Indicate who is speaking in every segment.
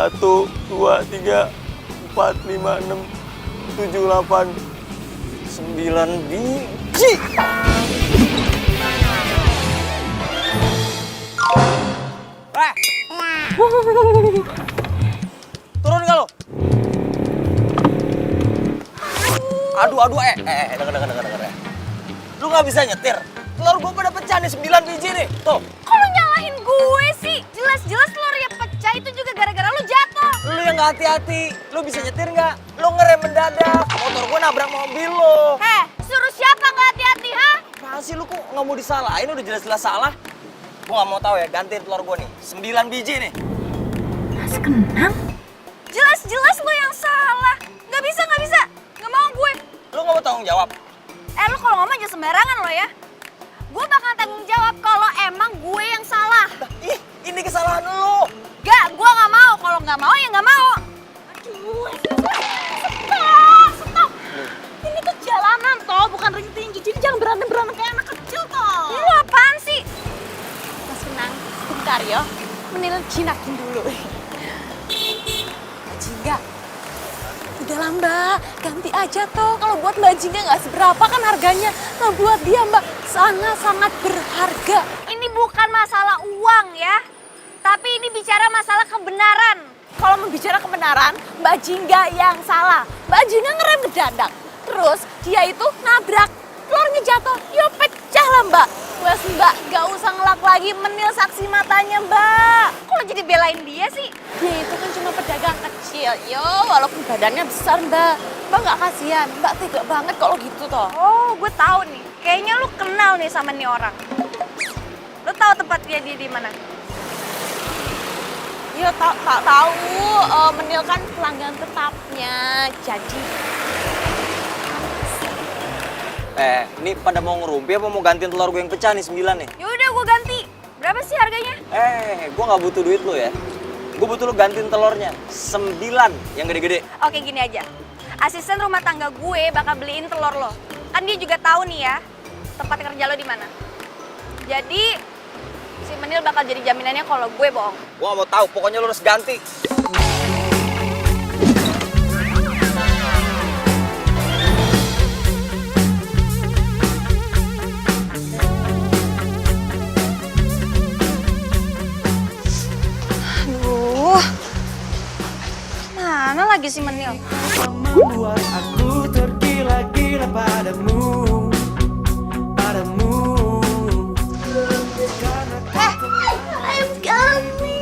Speaker 1: 1, 2, 3, 4, 5, 6, 7, 8, 9 biji. Turun nggak lo? Aduh, denger. Lu nggak bisa nyetir. Telur gue pada pecah nih, 9 biji nih. Tuh.
Speaker 2: Kok lu nyalahin gue sih? Jelas-jelas telurnya pecah itu juga gara-gara lu jatuh.
Speaker 1: Lu yang nggak hati-hati. Lu bisa nyetir nggak? Lu ngerem mendadak. Motor gue nabrak mobil lo.
Speaker 2: Suruh siapa nggak hati-hati, ha?
Speaker 1: Masa sih lu kok nggak mau disalahin? Udah jelas-jelas salah. Gue nggak mau tahu ya, gantiin telur gue nih. 9 biji nih.
Speaker 2: Mas Kenang? Jelas-jelas lu yang salah. Nggak bisa. Nggak mau gue.
Speaker 1: Lu nggak mau tanggung jawab?
Speaker 2: Lu kalau ngomong aja sembarangan lo ya. Gue bakal tanggung jawab kalau emang gue yang salah.
Speaker 1: Ih, ini kesalahan lu.
Speaker 2: Gak, gue nggak mau. Kalau nggak mau ya nggak mau. Aduh, stop. Ini tuh jalanan toh, bukan ring tinju. Jadi jangan berantem kayak anak kecil toh. Lu apaan sih? Mas Kenang, bentar ya. Mendingan jinakin dulu. Jingga. Udahlah Mbak, ganti aja toh. Kalau buat Mbak Jingga nggak seberapa kan harganya. Nah buat dia Mbak sangat berharga. Ini bukan masalah uang ya. Tapi ini bicara masalah kebenaran. Kalau membicara kebenaran, Mbak Jingga yang salah. Mbak Jingga ngerem mendadak. Terus dia itu nabrak. Telurnya jatuh, ya pecah lah Mbak. Wes Mbak, gak usah ngelak lagi, menil saksi matanya Mbak. Kok lo jadi belain dia sih? Dia itu kan cuma pedagang kecil, yo walaupun badannya besar Mbak. Mbak gak kasihan, Mbak tega banget kalau gitu toh. Oh, gue tahu nih. Kayaknya lu kenal nih sama nih orang. Lu tahu tempat dia di mana? Ya tak tahu, Menil kan pelanggan tetapnya. Jadi
Speaker 1: Ini pada mau ngerumpi apa mau gantiin telur gue yang pecah nih 9 nih?
Speaker 2: yaudah gue ganti. Berapa sih harganya?
Speaker 1: Gue nggak butuh duit lu ya. Gue butuh lu gantiin telurnya 9 yang gede-gede.
Speaker 2: Oke gini aja. Asisten rumah tangga gue bakal beliin telur lo. Kan dia juga tahu nih ya tempat kerja lo di mana. Jadi si Menil bakal jadi jaminannya kalau gue bohong.
Speaker 1: Gue nggak mau tahu, pokoknya lu harus ganti.
Speaker 2: Aduh, mana lagi si Menil?
Speaker 3: Membuat aku tergila-gila padamu.
Speaker 2: Ayam kami.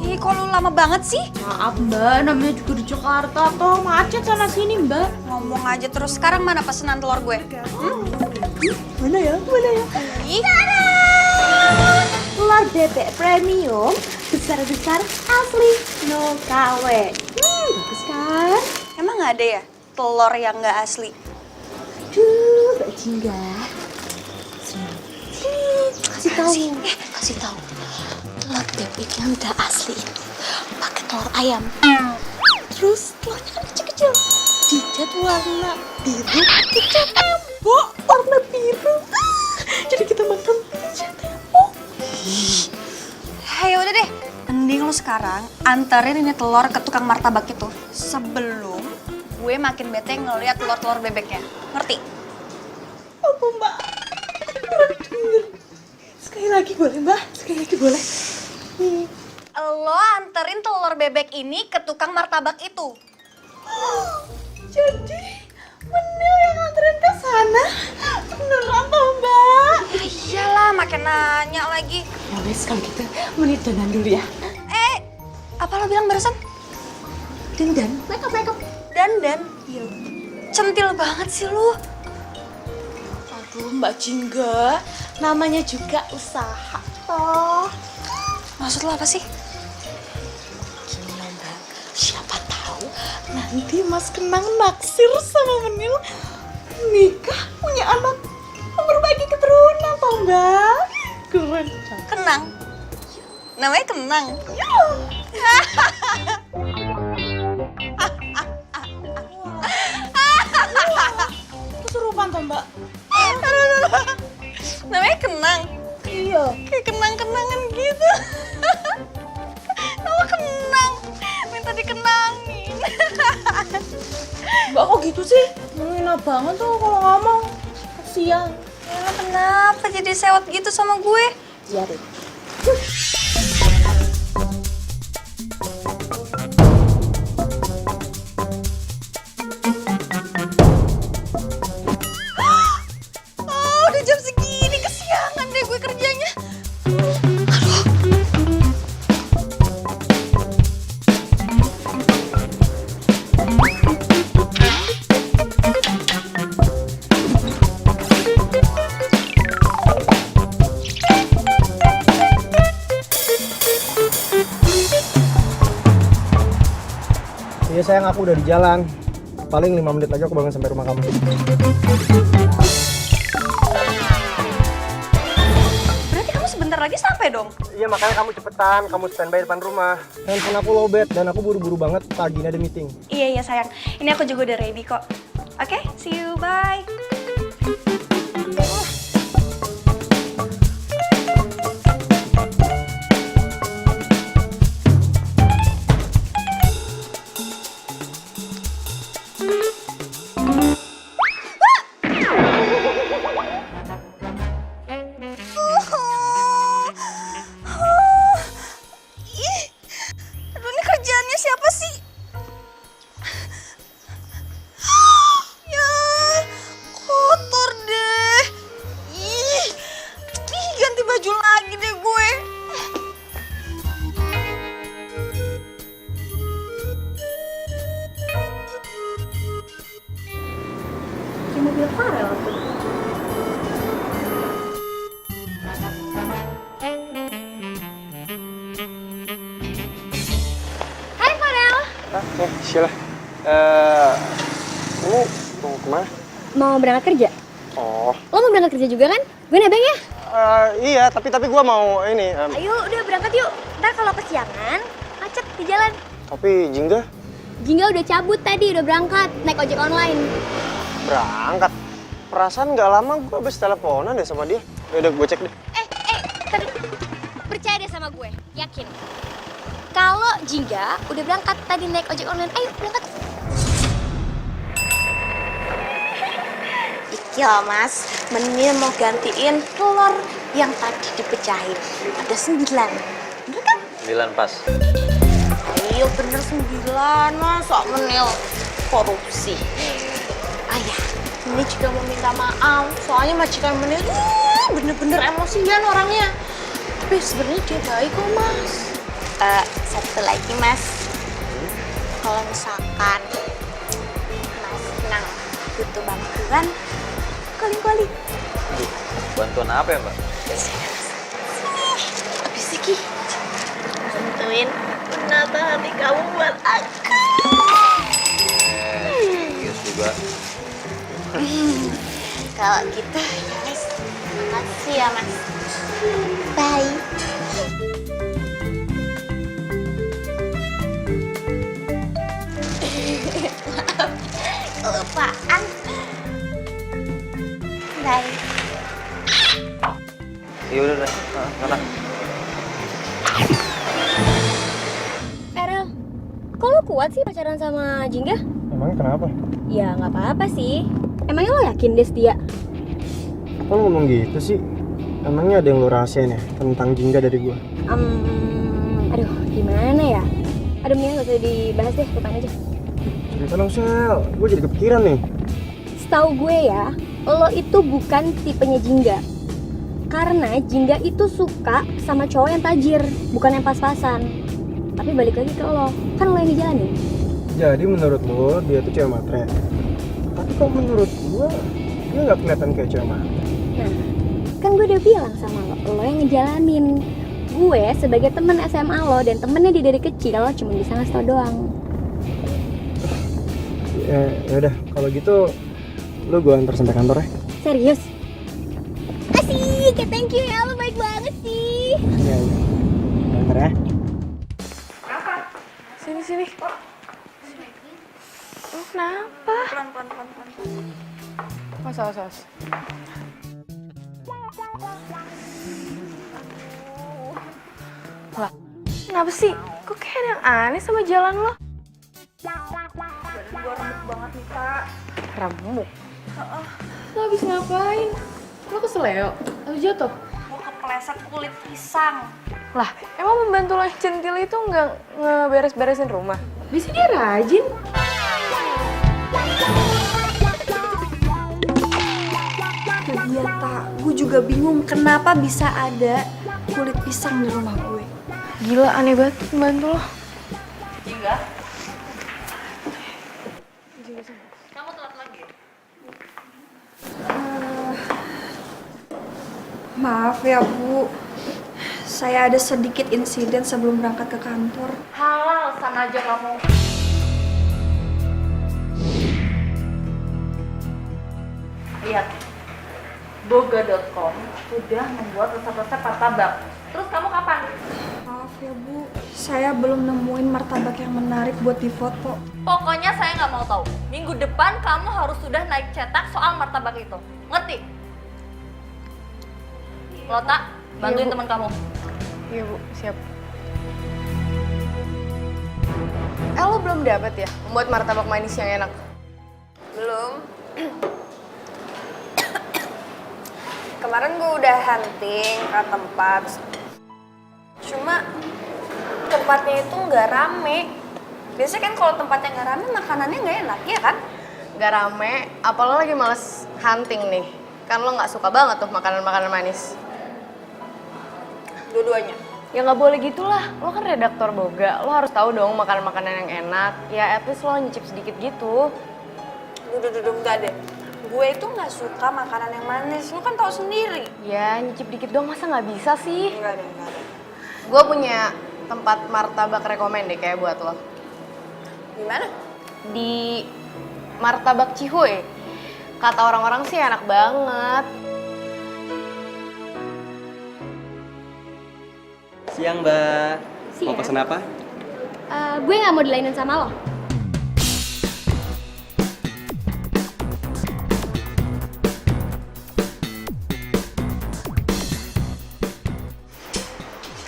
Speaker 2: Ih, kok lu lama banget sih?
Speaker 4: Maaf Mbak, namanya juga di Jakarta toh, macet sana sini Mbak.
Speaker 2: Ngomong aja terus, sekarang mana pesanan telur gue?
Speaker 4: Mana ya?
Speaker 2: Ih,
Speaker 4: Telur bebek premium, besar-besar asli, no KW. Bagus kan?
Speaker 2: emang nggak ada ya telur yang nggak asli?
Speaker 4: Aduh, Mbak Jingga. Sini, kasih tahu. Telur bebek yang udah asli itu pakai telur ayam. Terus telurnya kan kecil-kecil. Dicat warna biru, dicat tembok warna biru. Jadi kita makan dicat tembok.
Speaker 2: Ya udah deh, mending lu sekarang anterin ini telur ke tukang martabak itu sebelum gue makin bete ngeliat telur-telur bebeknya. Ngerti?
Speaker 4: Apa Mbak? Sekali lagi boleh Mbak? Sekali lagi boleh?
Speaker 2: Lo anterin telur bebek ini ke tukang martabak itu.
Speaker 4: Jadi Menil yang nganterin ke sana? Beneran toh Mbak?
Speaker 2: Ya iyalah, makin nanya lagi.
Speaker 4: Ya wes kalau gitu Menil dandan dulu ya.
Speaker 2: Apa lo bilang barusan?
Speaker 4: Dandan, makeup.
Speaker 2: Dandan? Iya. Centil banget sih lu.
Speaker 4: Aduh Mbak Jingga, namanya juga usaha toh.
Speaker 2: Maksud lo apa sih?
Speaker 4: Gini loh Mbak, siapa tahu nanti Mas Kenang naksir sama Menil, nikah, punya anak, memperbaiki keturunan toh Mbak. Keren.
Speaker 2: Kenang? Namanya Kenang?
Speaker 4: Kesurupan toh Mbak.
Speaker 2: Namanya Kenang?
Speaker 4: Iya.
Speaker 2: Kayak kenang-kenangan gitu. Nama gitu sih? Menghina banget tuh kalau ngomong. Kasian.
Speaker 5: Ya, kenapa jadi sewot gitu sama gue?
Speaker 2: Iya deh.
Speaker 5: Oh, udah jam segini, kesiangan deh gue kerjanya.
Speaker 6: Iya sayang, aku udah di jalan. Paling 5 menit lagi aku bakal sampai rumah kamu.
Speaker 5: Berarti kamu sebentar lagi sampai dong?
Speaker 6: Iya makanya kamu cepetan, kamu standby depan rumah. Handphone aku lowbat dan aku buru-buru banget, pagi ini ada meeting.
Speaker 5: Iya sayang, ini aku juga udah ready kok. Oke, see you, bye. Ih, aduh ini kerjaannya siapa sih? Ya, kotor deh. Ih, ganti baju lagi deh gue. Kayak mobil Farel tuh.
Speaker 2: Hai Farel.
Speaker 6: Sheila. Kamu mau kemana?
Speaker 2: Mau berangkat kerja?
Speaker 6: Oh,
Speaker 2: Lo mau berangkat kerja juga kan? Gue nebeng ya?
Speaker 6: iya tapi gua mau ini.
Speaker 2: Ayo udah berangkat yuk. Ntar kalau kesiangan, macet di jalan.
Speaker 6: Tapi Jingga
Speaker 2: Jingga udah cabut tadi, udah berangkat. Naik ojek online.
Speaker 6: berangkat. Perasaan nggak lama gua habis teleponan deh sama dia. Udah gue cek deh.
Speaker 2: Tapi percaya deh sama gue, yakin. Kalau Jingga udah berangkat tadi naik ojek online, ayo berangkat.
Speaker 4: Iki loh mas, Menil mau gantiin telur yang tadi dipecahin. Ada 9. Bener kan?
Speaker 1: 9 pas.
Speaker 4: Ayo bener 9, masa Menil korupsi. Ayah, ini juga mau minta maaf. Soalnya majikan Menil bener-bener emosian orangnya. Tapi sebenarnya dia baik kok mas. Satu lagi mas, kalau misalkan mas Nang butuh bantuan, calling.
Speaker 1: Bantuan apa ya, Mbak?
Speaker 4: Habis Ki, bantuin menata hati kamu buat aku.
Speaker 1: Serius juga.
Speaker 4: Kalau gitu ya mas, makasih ya mas. Bye. Maaf, kelupaan. Bye.
Speaker 1: Iya udah. Sana.
Speaker 2: Erel, kok lo kuat sih pacaran sama Jingga?
Speaker 6: Emangnya kenapa?
Speaker 2: Ya nggak apa-apa sih. Emangnya lo yakin dia setia?
Speaker 6: Kok lu ngomong gitu sih? Emangnya ada yang lu rahasiain ya tentang Jingga dari gua?
Speaker 2: Aduh, gimana ya? Aduh, mendingan gak usah dibahas deh, lupain aja.
Speaker 6: Cerita dong Sel, gue jadi kepikiran nih.
Speaker 2: Setahu gue ya, lo itu bukan tipenya Jingga. Karena Jingga itu suka sama cowok yang tajir, bukan yang pas-pasan. Tapi balik lagi ke lo, kan lo yang dijalanin.
Speaker 6: Jadi menurut lo dia tuh cewek matre. Tapi kok menurut gua dia nggak kelihatan kayak cewek matre.
Speaker 2: Nah, kan gue udah bilang sama lo yang ngejalanin. Gue sebagai temen SMA lo dan temennya dia dari kecil, lo cuma bisa ngasih tau doang.
Speaker 6: Ya udah, kalau gitu lo gua antar sampai kantor ya.
Speaker 2: Serius? Asik, thank you ya, lo baik banget sih.
Speaker 6: Iya. Antar ya.
Speaker 5: Sini. Oh, kenapa? Pelan. Mas. Wah, kenapa sih? Kok kayak ada yang aneh sama jalan lo? Badan gue remuk banget nih, Kak.
Speaker 7: remuk. Lo habis ngapain? Lo keseleo? Atau jatuh?
Speaker 2: Gue kepleset kulit pisang.
Speaker 7: Lah, emang membantu lo yang centil itu nggak ngeberes-beresin rumah? Bisa dia rajin.
Speaker 5: Iya tak, gue juga bingung kenapa bisa ada kulit pisang di rumah gue.
Speaker 7: Gila, aneh banget membantu lo.
Speaker 2: Jingga. Kamu telat lagi?
Speaker 5: Maaf ya Bu, saya ada sedikit insiden sebelum berangkat ke kantor.
Speaker 2: Halal, sana aja kamu. Lihat, boga.com udah membuat resep-resep martabak. Terus kamu kapan?
Speaker 5: Maaf ya Bu, saya belum nemuin martabak yang menarik buat difoto.
Speaker 2: Pokoknya saya nggak mau tahu. Minggu depan kamu harus sudah naik cetak soal martabak itu. Ngerti? Lota, bantuin
Speaker 7: Bu.
Speaker 2: teman kamu.
Speaker 7: Iya Bu, siap. Lo belum dapat ya membuat martabak manis yang enak?
Speaker 8: Belum. Kemarin gue udah hunting ke tempat. Cuma tempatnya itu nggak rame. Biasanya kan kalau tempatnya nggak rame makanannya nggak enak, ya kan?
Speaker 7: Gak rame, apa lo lagi males hunting nih? Kan lo nggak suka banget tuh makanan-makanan manis.
Speaker 8: Dua-duanya.
Speaker 7: Ya nggak boleh gitulah, lo kan redaktor Boga, lo harus tahu dong makanan-makanan yang enak. Ya at least lo nyicip sedikit gitu.
Speaker 8: Duduk enggak deh. Gue itu nggak suka makanan yang manis. Lu kan tahu sendiri.
Speaker 7: Ya nyicip dikit dong, masa nggak bisa sih?
Speaker 8: Enggak deh, enggak deh.
Speaker 7: Gue punya tempat martabak rekomen deh kayak buat lo.
Speaker 8: Di mana?
Speaker 7: Di Martabak Cihuy. Kata orang-orang sih enak banget.
Speaker 9: Siang, Mbak. Mau pesen apa?
Speaker 4: Gue nggak mau dilainin sama lo.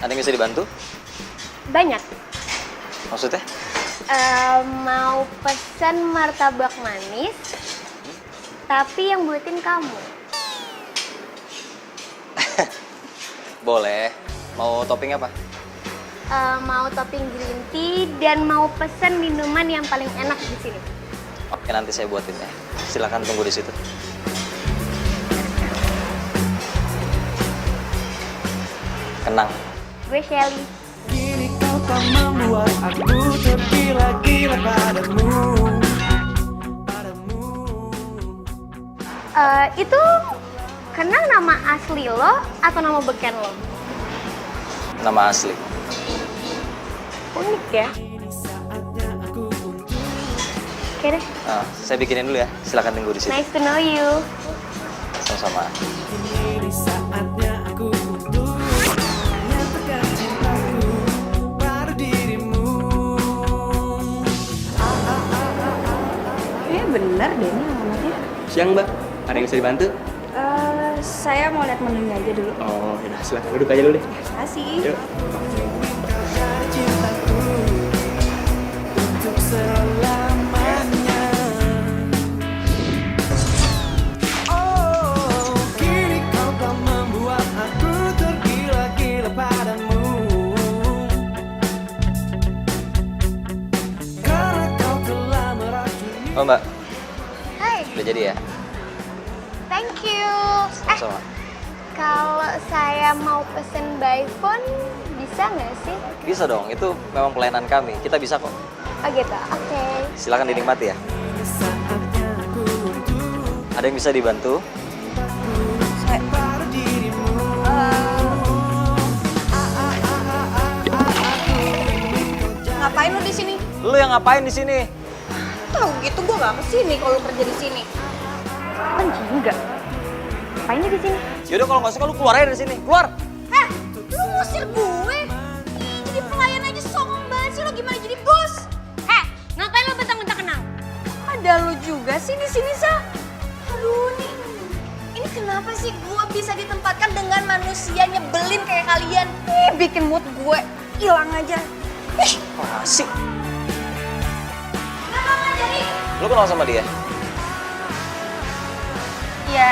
Speaker 1: Ada yang bisa dibantu?
Speaker 4: Banyak.
Speaker 1: Maksudnya?
Speaker 4: Mau pesen martabak manis, tapi yang buatin kamu.
Speaker 1: Boleh. Mau topping apa?
Speaker 4: Mau topping green tea dan mau pesen minuman yang paling enak di sini.
Speaker 1: Oke, nanti saya buatin ya. Silakan tunggu di situ. Kenang.
Speaker 4: Gue Shelly.
Speaker 3: Kini kau tak membuat aku tergila-gila padamu.
Speaker 4: Itu Kenang nama asli lo atau nama beken lo?
Speaker 1: Nama asli.
Speaker 4: Unik ya. Oke deh.
Speaker 1: Saya bikinin dulu ya. Silakan tunggu di situ.
Speaker 4: Nice to know you.
Speaker 1: Sama-sama.
Speaker 3: Ini saatnya aku untuk menyatakan cintaku pada dirimu.
Speaker 5: Kayaknya bener deh ini alamatnya.
Speaker 9: Siang, Mbak. Ada yang bisa dibantu?
Speaker 5: Saya mau lihat menunya aja dulu.
Speaker 9: Oh, yaudah. Silahkan duduk aja dulu deh.
Speaker 5: Makasih.
Speaker 9: Yuk.
Speaker 3: Dari cintaku untuk selamanya. Oh, kini kau telah membuat aku tergila-gila padamu. Karena kau telah meracuni.
Speaker 1: Oh, Mbak.
Speaker 4: Hai,
Speaker 1: Udah jadi ya?
Speaker 4: thank you.
Speaker 1: Sama-sama.
Speaker 4: Kalau saya mau pesen by phone, bisa nggak sih?
Speaker 1: Bisa dong. Itu memang pelayanan kami. Kita bisa kok.
Speaker 4: Oh gitu, oke.
Speaker 1: Silakan dinikmati ya. Ada yang bisa dibantu?
Speaker 8: Ngapain lu di sini?
Speaker 1: Lu yang ngapain di sini?
Speaker 8: Tahu gitu gue nggak kesini kalau lu kerja di sini.
Speaker 4: Kan juga. Ngapain di sini?
Speaker 1: Yaudah kalau nggak suka lu keluar aja dari sini. Keluar!
Speaker 8: Heh, lu ngusir gue? Jadi pelayan aja sombong banget sih, lo gimana jadi bos?
Speaker 4: Heh, ngapain lo bentang-bentang Kenang?
Speaker 8: Ada lu juga sih di sini, Sa. Aduh, ini kenapa sih gue bisa ditempatkan dengan manusia nyebelin kayak kalian? Bikin mood gue hilang aja.
Speaker 1: Asik.
Speaker 8: Kenapa nggak jadi?
Speaker 1: Lu kenal sama dia?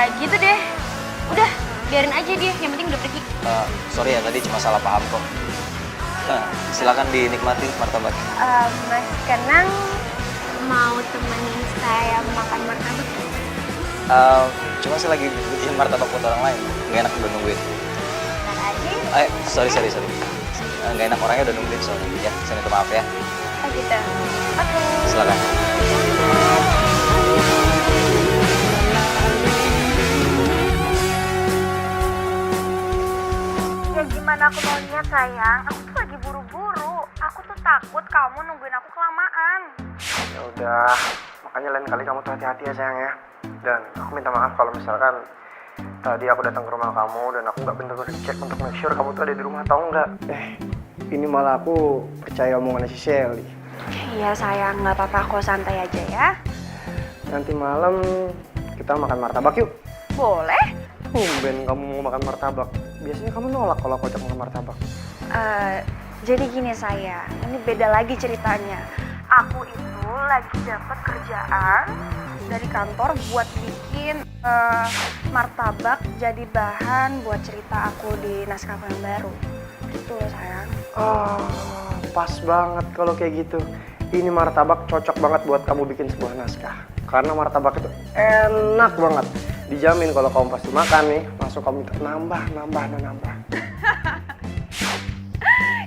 Speaker 8: Ya gitu deh. Udah, biarin aja dia, yang penting udah pergi.
Speaker 1: Sorry ya, tadi cuma salah paham kok. Silakan dinikmati martabak.
Speaker 8: Mas Kenang mau temenin saya makan martabak?
Speaker 1: Cuma saya lagi bikin martabak buat orang lain. Nggak enak udah nungguin.
Speaker 8: Bentar aja.
Speaker 1: Sorry. Nggak enak, orangnya udah nungguin soalnya. Ya, saya minta maaf ya.
Speaker 8: Oh gitu. Oke.
Speaker 1: Silakan.
Speaker 8: Ya gimana aku maunya sayang, aku tuh lagi buru-buru. Aku tuh takut kamu nungguin aku kelamaan.
Speaker 6: Ya udah, makanya lain kali kamu tuh hati-hati ya sayang ya. Dan aku minta maaf kalau misalkan tadi aku datang ke rumah kamu dan aku nggak bener-bener cek untuk make sure kamu tuh ada di rumah atau enggak. Ini malah aku percaya omongannya si Shelly.
Speaker 8: Iya sayang, nggak apa-apa, aku santai aja ya.
Speaker 6: Nanti malam kita makan martabak yuk.
Speaker 8: Boleh?
Speaker 6: Ben kamu mau makan martabak. Biasanya kamu nolak kalau aku ajak makan martabak.
Speaker 8: Jadi gini sayang, ini beda lagi ceritanya. Aku itu lagi dapat kerjaan dari kantor buat bikin martabak jadi bahan buat cerita aku di naskah yang baru. Itu loh sayang.
Speaker 6: Pas banget kalau kayak gitu. Ini martabak cocok banget buat kamu bikin sebuah naskah. Karena martabak itu enak banget. Dijamin kalau kamu pasti makan nih, langsung kamu minta nambah.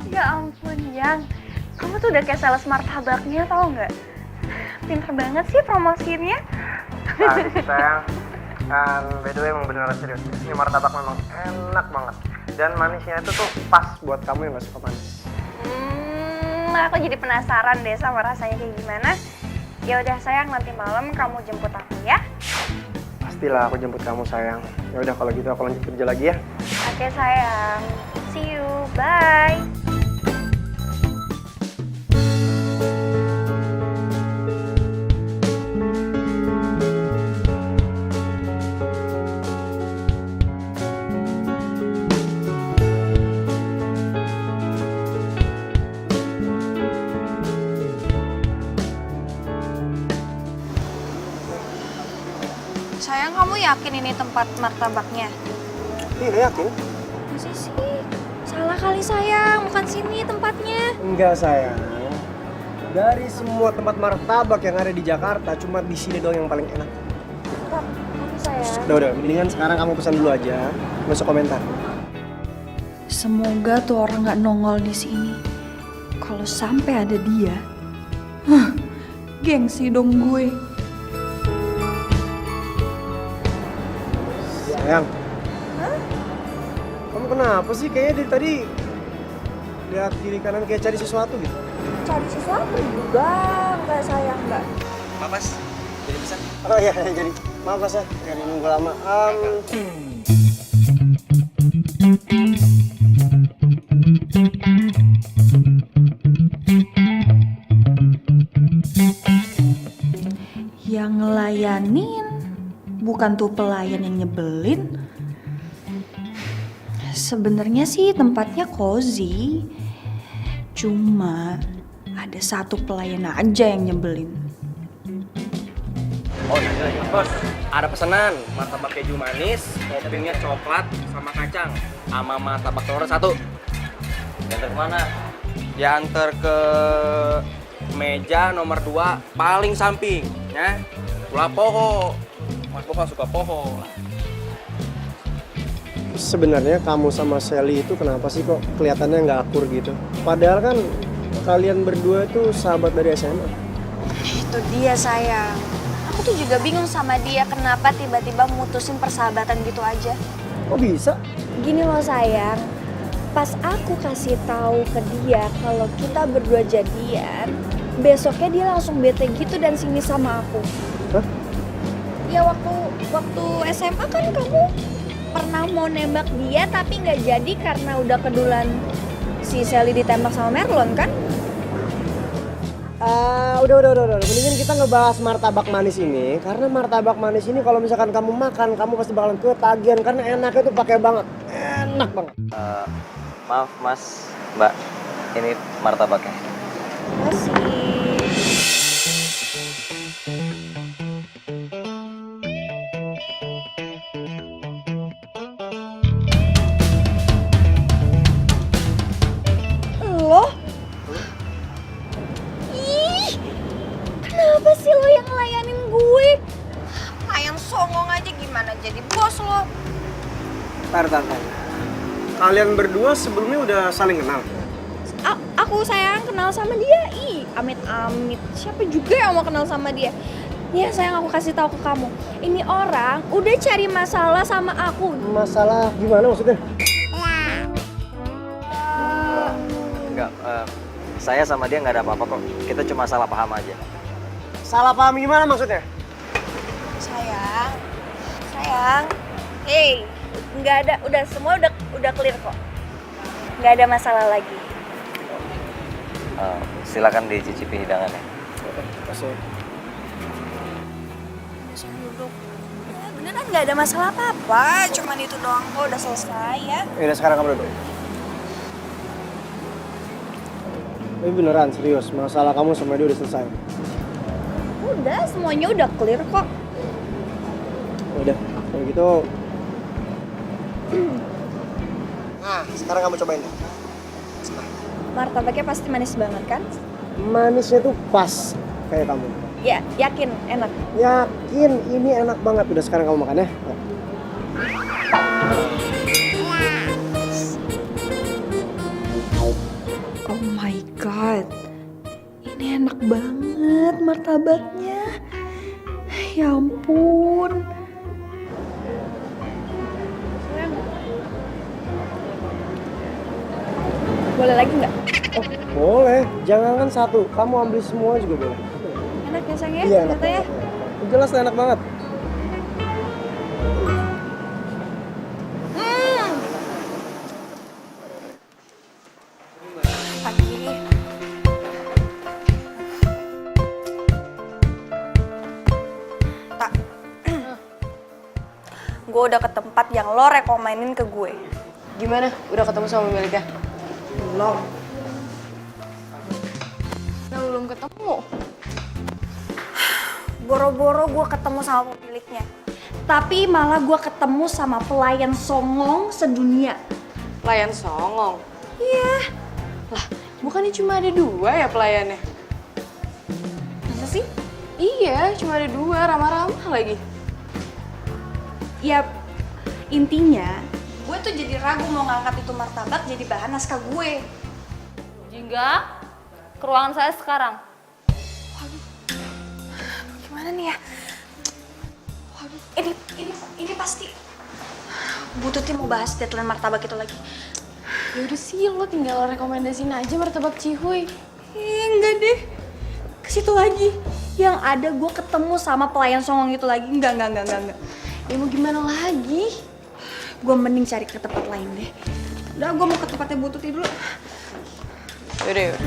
Speaker 8: Ya ampun Yang, kamu tuh udah kayak sales martabaknya, tau nggak? Pinter banget sih promosiinnya.
Speaker 6: Nah, sayang. Dan by the way emang beneran serius. Ini martabak memang enak banget. Dan manisnya itu tuh pas buat kamu yang gak suka manis.
Speaker 8: Aku jadi penasaran deh sama rasanya kayak gimana. Ya udah sayang, nanti malam kamu jemput aku ya.
Speaker 6: Pastilah aku jemput kamu sayang. Ya udah kalau gitu aku lanjut kerja lagi ya.
Speaker 8: Oke sayang, see you, bye. Sayang, kamu yakin ini tempat martabaknya?
Speaker 6: Iya yakin?
Speaker 8: Masa sih? Salah kali sayang, bukan sini tempatnya.
Speaker 6: Enggak sayang. Dari semua tempat martabak yang ada di Jakarta, cuma di sini doang yang paling enak.
Speaker 8: Tapi sayang.
Speaker 6: Udah, mendingan sekarang kamu pesan dulu aja. Nggak usah komentar.
Speaker 5: Semoga tuh orang nggak nongol di sini. Kalau sampai ada dia, gengsi dong gue.
Speaker 6: Sayang. Kamu kenapa sih? Kayaknya dari tadi lihat kiri kanan kayak cari sesuatu gitu.
Speaker 8: Cari sesuatu juga, nggak sayang nggak?
Speaker 1: Mas, jadi pesan.
Speaker 6: Oh iya, jadi maaf mas ya, nggak nunggu lama.
Speaker 5: Yang ngelayanin bukan tuh pelayan yang nyebelin. Sebenarnya sih tempatnya cozy. Cuma ada satu pelayan aja yang nyebelin.
Speaker 9: Oh iya, bos. Ada pesanan martabak keju manis, toppingnya coklat sama kacang, sama martabak telur satu.
Speaker 1: Diantar kemana?
Speaker 9: Diantar ke meja nomor 2 paling samping, ya. Pula poho. Mas Boka suka poho.
Speaker 6: Sebenarnya kamu sama Shelly itu kenapa sih kok kelihatannya nggak akur gitu? Padahal kan kalian berdua itu sahabat dari SMA.
Speaker 8: Itu dia sayang. Aku tuh juga bingung sama dia kenapa tiba-tiba mutusin persahabatan gitu aja.
Speaker 6: Kok bisa?
Speaker 5: Gini loh sayang, pas aku kasih tahu ke dia kalau kita berdua jadian, besoknya dia langsung bete gitu dan sini sama aku.
Speaker 6: Hah?
Speaker 5: Ya waktu SMA kan kamu pernah mau nembak dia tapi nggak jadi karena udah kedulan si Shelly ditembak sama Merlon kan?
Speaker 6: Udah. Mendingan kita ngebahas martabak manis ini. Karena martabak manis ini kalau misalkan kamu makan, kamu pasti bakalan ketagihan. Karena enaknya tuh pakai banget. Enak banget.
Speaker 1: Maaf mas, mbak. Ini martabaknya.
Speaker 5: Masih.
Speaker 8: songong aja gimana jadi bos lo?
Speaker 6: Tar. Kalian berdua sebelumnya udah saling kenal?
Speaker 8: Aku sayang kenal sama dia. Ih, amit-amit. Siapa juga yang mau kenal sama dia? Ya sayang, aku kasih tahu ke kamu. Ini orang udah cari masalah sama aku.
Speaker 6: Masalah gimana maksudnya?
Speaker 10: Enggak, saya sama dia nggak ada apa-apa kok. Kita cuma salah paham aja.
Speaker 6: Salah paham gimana maksudnya?
Speaker 8: Sayang. Hey, nggak ada. Udah semua udah clear kok. Nggak ada masalah lagi.
Speaker 10: Silakan dicicipi hidangannya.
Speaker 6: Kasih.
Speaker 8: Bisa duduk. Ya, beneran nggak ada masalah apa-apa. Cuman itu doang kok, udah selesai ya.
Speaker 6: Udah sekarang kamu duduk. Tapi beneran serius, masalah kamu sama dia udah selesai.
Speaker 8: Udah, semuanya udah clear kok.
Speaker 6: Udah, kalau gitu. Nah, sekarang kamu cobain deh.
Speaker 8: Martabaknya pasti manis banget kan?
Speaker 6: Manisnya tuh pas kayak kamu.
Speaker 8: Ya, yakin enak.
Speaker 6: Yakin ini enak banget. Udah sekarang kamu makan ya.
Speaker 8: Oh my god. Ini enak banget martabaknya. Ya ampun. Boleh lagi nggak?
Speaker 6: Oh, boleh. Jangan satu. Kamu ambil semua juga boleh.
Speaker 8: Enak ya sayang ya?
Speaker 6: Iya, enak
Speaker 8: ternyata ya.
Speaker 6: banget. Jelas enak banget.
Speaker 8: Pagi. Tak. Gue udah ke tempat yang lo rekomenin ke gue.
Speaker 7: Gimana? Udah ketemu sama pemiliknya?
Speaker 8: Belum.
Speaker 7: Nah, belum ketemu.
Speaker 8: Boro-boro gue ketemu sama pemiliknya. Tapi malah gue ketemu sama pelayan songong sedunia.
Speaker 7: Pelayan songong?
Speaker 8: Iya.
Speaker 7: Lah, bukannya cuma ada 2 ya pelayannya?
Speaker 8: Masa sih?
Speaker 7: Iya, cuma ada 2, ramah-ramah lagi.
Speaker 8: Ya, intinya gue tuh jadi ragu mau ngangkat itu martabak jadi bahan naskah gue.
Speaker 2: Jingga, ke ruangan saya sekarang.
Speaker 8: Gimana nih ya? Waduh, ini pasti Bututnya mau bahas deadline martabak itu lagi.
Speaker 7: Ya udah sih, lo tinggal rekomendasiin aja martabak Cihuy.
Speaker 8: Enggak deh, ke situ lagi. Yang ada gue ketemu sama pelayan songong itu lagi. Enggak.
Speaker 7: Ya mau gimana lagi?
Speaker 8: Gue mending cari ke tempat lain deh. Udah, gue mau ke tempatnya Bututi dulu.
Speaker 7: Yaudah.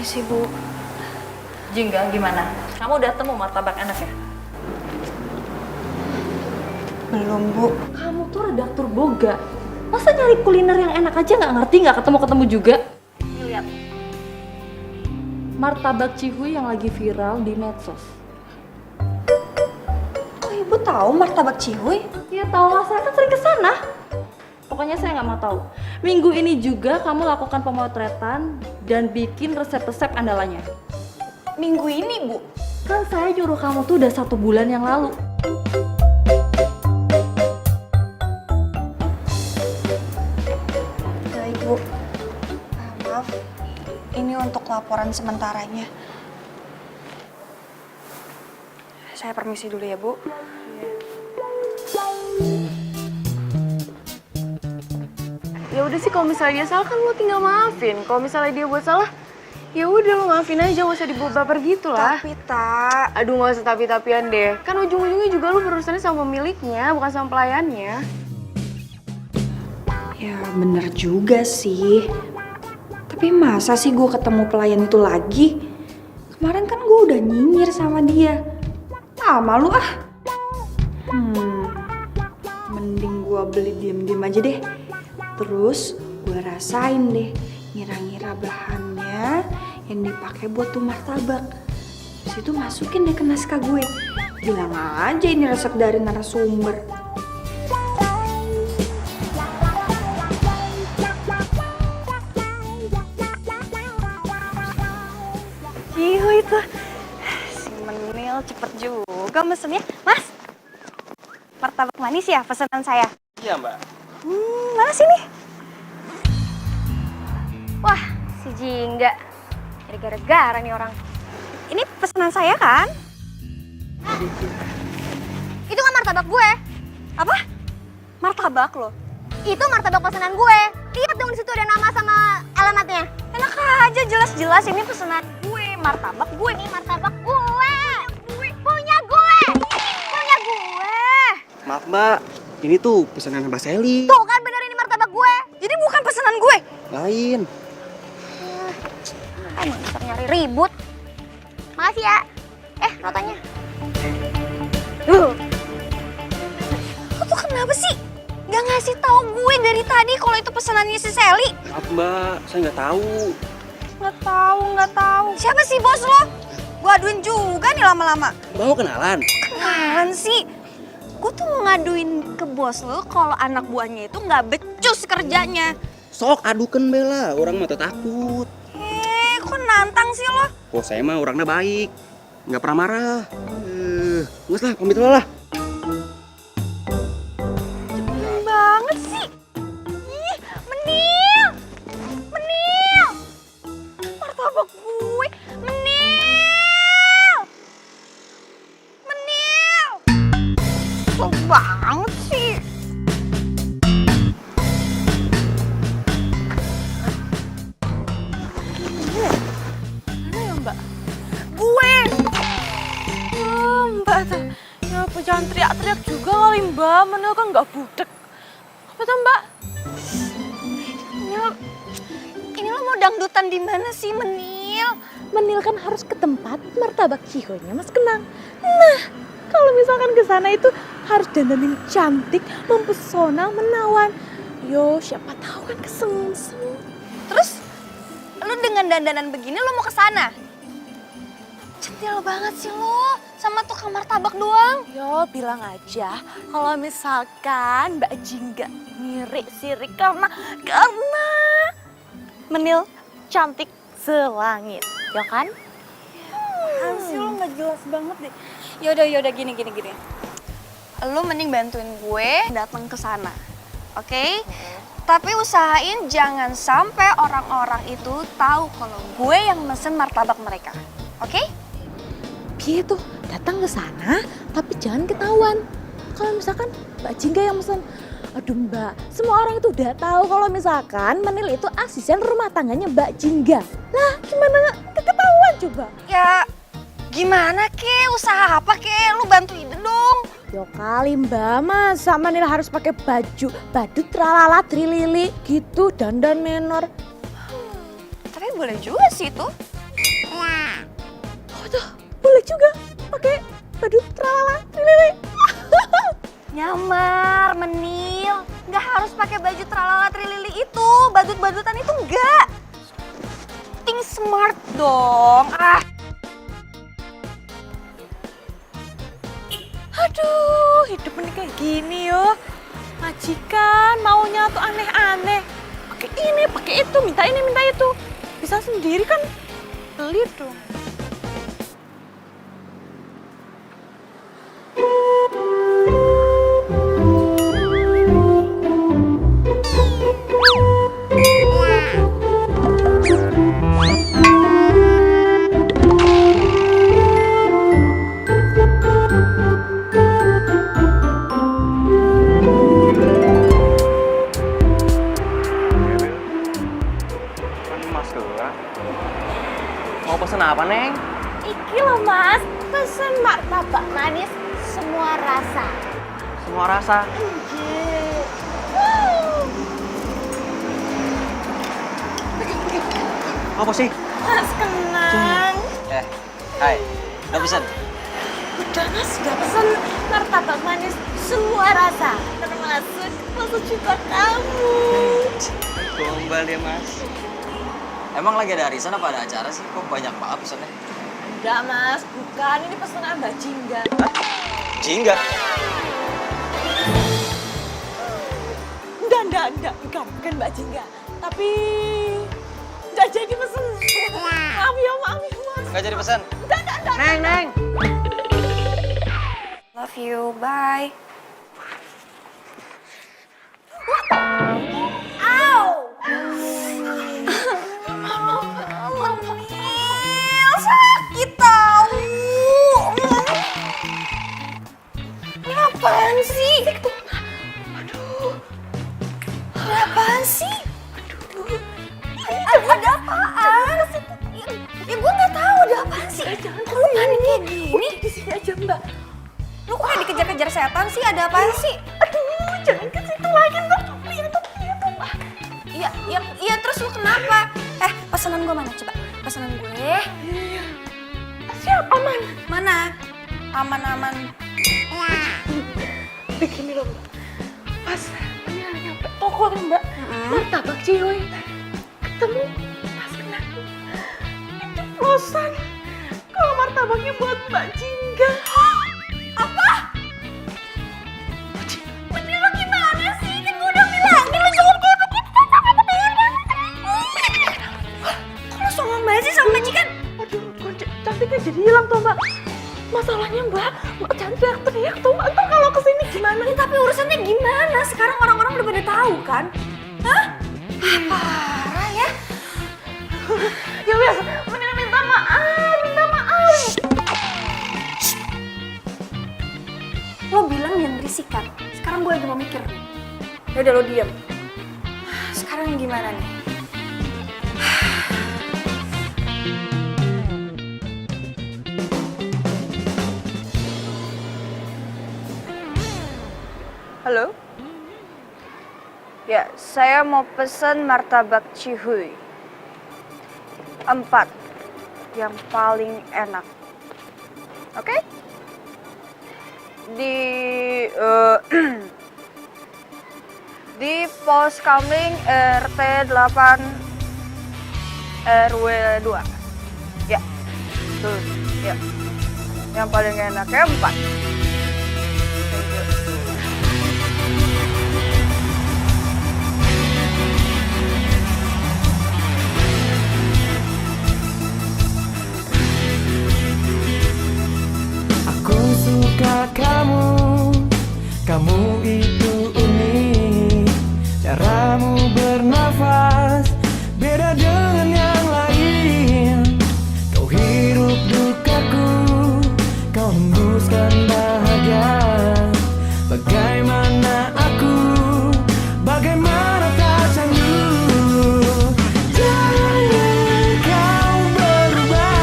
Speaker 8: Isi Bu.
Speaker 2: Jingga, gimana? Kamu udah temu martabak enak ya?
Speaker 8: Belum, Bu.
Speaker 2: Kamu tuh redaktur boga. Masa nyari kuliner yang enak aja nggak ngerti, nggak ketemu-ketemu juga? Nih, lihat. Martabak Cihuy yang lagi viral di medsos.
Speaker 8: Kok Ibu tahu martabak Cihuy?
Speaker 2: Ya tahu lah, saya kan sering kesana. Pokoknya saya nggak mau tahu. Minggu ini juga kamu lakukan pemotretan dan bikin resep-resep andalannya.
Speaker 8: Minggu ini, Bu.
Speaker 2: Kan saya nyuruh kamu tuh udah 1 bulan yang lalu.
Speaker 8: Baik, Bu. Maaf, ini untuk laporan sementaranya. Saya permisi dulu ya, Bu.
Speaker 7: Ya udah sih, kalau misalnya dia salah kan lo tinggal maafin. Kalau misalnya dia buat salah, ya udah lo maafin aja, gak usah dibawa baper gitu lah.
Speaker 8: Tapi, Tak.
Speaker 7: Aduh, gak usah tapi-tapian deh. Kan ujung-ujungnya juga lo berurusannya sama pemiliknya, bukan sama pelayannya.
Speaker 8: Ya, bener juga sih. Tapi masa sih gue ketemu pelayan itu lagi? Kemarin kan gue udah nyinyir sama dia. Ah, malu ah. Mending gue beli diem-diem aja deh. Terus gue rasain deh, ngira-ngira bahannya yang dipakai buat tuh martabak. Terus itu masukin deh ke naskah gue. Bilang aja ini resep dari narasumber. Cihuy tuh, si cepet juga mesennya. Mas, martabak manis ya pesanan saya?
Speaker 9: Iya, Mbak.
Speaker 8: Mana sini? Wah, si Jingga. Jadi gara-gara nih orang. Ini pesanan saya kan? Itu kan martabak gue. Apa? Martabak lo? Itu martabak pesanan gue. Lihat dong di situ ada nama sama alamatnya. Enak aja, jelas-jelas ini pesanan gue. Martabak gue. Ini martabak gue. Punya gue. Punya gue.
Speaker 9: Maaf, Mbak. Ini tuh pesanan Mbak Sally.
Speaker 8: Tuh kan bener ini martabak gue. Jadi bukan pesanan gue.
Speaker 9: Lain.
Speaker 8: Emang bisa nyari ribut. Makasih ya. Notanya. Lo tuh kenapa sih? Gak ngasih tahu gue dari tadi kalau itu pesanannya si Sally.
Speaker 9: Maaf, Mbak. Saya nggak tahu.
Speaker 8: Nggak tahu. Siapa sih bos lo? Gue aduin juga nih lama-lama.
Speaker 9: Mbak mau kenalan?
Speaker 8: Kenalan sih. Gue tuh mau ngaduin ke bos lo kalau anak buahnya itu nggak becus kerjanya.
Speaker 9: Sok adukan Bella. Orang mah takut.
Speaker 8: Kok nantang sih lo?
Speaker 9: Oh, saya mah orangnya baik. Nggak pernah marah. Nggak lah, pamit dulu lah.
Speaker 8: Cepet banget sih. Ih, Menil. Martabak gue. Menil. Cepet banget sih. Mana ya Mbak? Gue.
Speaker 2: Mbak tuh, ya apa jangan teriak-teriak juga kali Mbak, Menil kan nggak budek. Apa tuh Mbak?
Speaker 8: Ini lo mau dangdutan di mana sih, Menil?
Speaker 4: Menil kan harus ke tempat martabak Cihonya Mas Kenang. Nah, kalau misalkan ke sana itu harus dandanin cantik, mempesona, menawan. Yo, siapa tahu kan kesengsem.
Speaker 8: Terus, lo dengan dandanan begini lo mau ke sana? Centil banget sih lo, sama tukang martabak doang.
Speaker 2: Yo, bilang aja kalau misalkan Mbak Jingga sirik karena Menil cantik selangit, ya kan?
Speaker 8: Sih lo nggak jelas banget deh. Yaudah gini. Lo mending bantuin gue datang ke sana, oke? Tapi usahain jangan sampai orang-orang itu tahu kalau gue yang mesen martabak mereka, oke?
Speaker 4: Piye tuh datang ke sana tapi jangan ketahuan. Kalau misalkan Mbak Jingga yang mesen, aduh Mbak, semua orang itu udah tahu kalau misalkan Menil itu asisten rumah tangganya Mbak Jingga. Lah gimana nggak ketahuan coba?
Speaker 8: Ya gimana ke? Usaha apa ke? Lu bantuin dong.
Speaker 4: Yo kali Mbak, masa Menil harus pakai baju badut tralala trilili gitu dandan menor.
Speaker 8: Tapi boleh juga sih tuh.
Speaker 4: Oh tuh, boleh juga pakai badut tralala trilili.
Speaker 8: Nyamar, Menil. Nggak harus pakai baju tralala trilili itu. Badut-badutan itu enggak. Think smart dong.
Speaker 2: Aduh, hidup ini kayak gini yo. Majikan maunya tuh aneh-aneh. Pakai ini, pakai itu, minta ini, minta itu. Bisa sendiri kan pelit dong.
Speaker 9: Mau pesen apa, Neng?
Speaker 4: Iki loh Mas, pesen martabak manis semua rasa.
Speaker 9: Semua rasa. Apa sih?
Speaker 2: Mas Kenang.
Speaker 10: Hai, udah pesen?
Speaker 2: Udah Mas, udah pesen martabak manis semua rasa. Termasuk juga kamu.
Speaker 10: Gombal ya Mas. Emang lagi ada arisan apa ada acara sih? Kok banyak banget pesannya?
Speaker 2: Enggak Mas, bukan. Ini pesanan Mbak Jingga.
Speaker 10: Jingga?
Speaker 2: Enggak, bukan Mbak Jingga. Tapi enggak jadi pesen. Maaf ya Mas.
Speaker 10: Nggak jadi pesan?
Speaker 2: Enggak.
Speaker 9: Neng.
Speaker 8: Love you, bye. Ow! Mamil, sakit tau. Ini apaan sih? Aduh. Ada apaan sih? Aduh. Ada apaan? Ya gue nggak tahu ada apaan sih. Jangan kok lu panik kayak gini.
Speaker 2: Di sini aja Mbak.
Speaker 8: Lu kok kayak dikejar-kejar setan sih? Ada apaan sih?
Speaker 2: Aduh, jangan ke situ lagi Mbak. Lihat tuh.
Speaker 8: Iya terus lu kenapa? Pesanan gue mana coba? Pesanan gue.
Speaker 2: Siap, aman.
Speaker 8: Mana? Aman.
Speaker 2: Begini loh Mbak. Pas Mira nyampe toko nih Mbak. Martabak Cihoy. Ketemu pas kena ceplosan. Kalau martabaknya buat Mbak Jingga.
Speaker 8: Apa? Bener lo gimana sih? Kan gue udah bilangin lo jangan kayak begitu sama Bener. Kok lo songong banget sih sama majikan?
Speaker 2: Aduh, kok cantiknya jadi hilang tuh Mbak. Masalahnya Mbak jangan teriak-teriak tuh Mbak. Ntar kalau kesini gimana?
Speaker 8: Ya, tapi urusannya gimana? Sekarang orang-orang udah pada tahu kan? Hah? Parah ya?
Speaker 2: Ya wes, mendingan minta maaf.
Speaker 8: Lo bilang jangan berisik kan? Sekarang gue lagi mau mikir nih. Yaudah lo diem. Sekarang gimana nih? Halo? Ya, saya mau pesen martabak Cihuy. 4. Yang paling enak. Oke? Di Pos Kamling RT 8 RW 2. Ya. Tuh, ya. Yang paling enaknya 4.
Speaker 3: Aku suka kamu itu unik. Caramu bernafas beda dengan yang lain. Kau hirup dukaku, kau hembuskan bahagia. Bagaimana aku, bagaimana tak candu. Jangan kau berubah,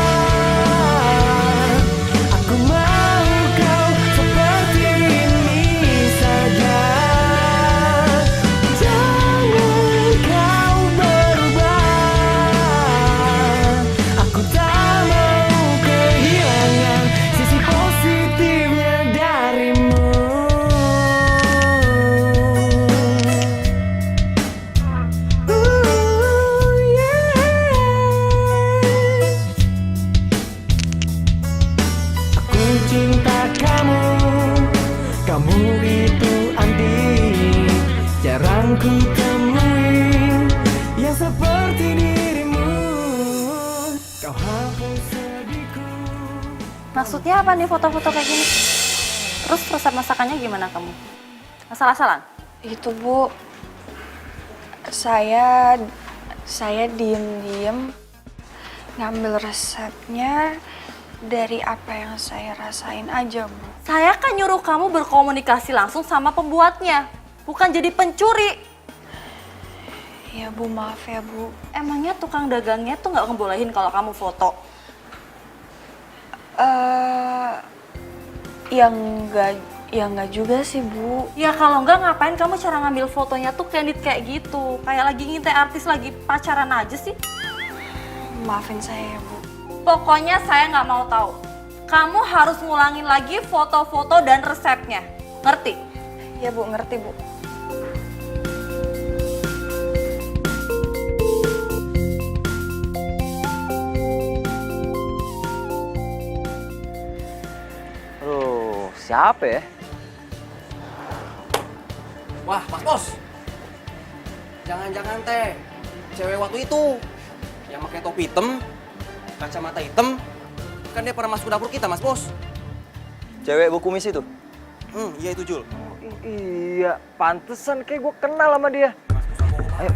Speaker 3: aku mau kau seperti ini saja. Jangan kau berubah, aku tak mau kehilangan sisi positifnya darimu. Aku cinta kamu itu antik. Jarang ku temui yang seperti dirimu. Kau hapus sedihku.
Speaker 2: Maksudnya apa nih foto-foto kayak gini? Terus resep masakannya gimana kamu? Asal-asalan?
Speaker 8: Itu Bu, saya diem-diem ngambil resepnya dari apa yang saya rasain aja Bu.
Speaker 2: Saya kan nyuruh kamu berkomunikasi langsung sama pembuatnya, bukan jadi pencuri.
Speaker 8: Ya Bu, maaf ya Bu.
Speaker 2: Emangnya tukang dagangnya tuh nggak ngebolehin kalau kamu foto?
Speaker 8: Ya enggak juga sih Bu.
Speaker 2: Ya kalau nggak ngapain kamu cara ngambil fotonya tuh candid kayak gitu, kayak lagi ngintai artis lagi pacaran aja sih.
Speaker 8: Maafin saya ya Bu.
Speaker 2: Pokoknya saya nggak mau tahu. Kamu harus ngulangin lagi foto-foto dan resepnya, ngerti?
Speaker 8: Ya Bu, ngerti Bu.
Speaker 10: Aduh, siapa ya?
Speaker 9: Wah, Mas Bos. Jangan-jangan teh cewek waktu itu yang pakai topi hitam, kacamata hitam, kan dia pernah masuk dapur kita, Mas Bos.
Speaker 10: Cewek bu kumis itu?
Speaker 9: Iya itu Jul.
Speaker 6: Iya, pantesan kayak gue kenal sama dia. Ayo.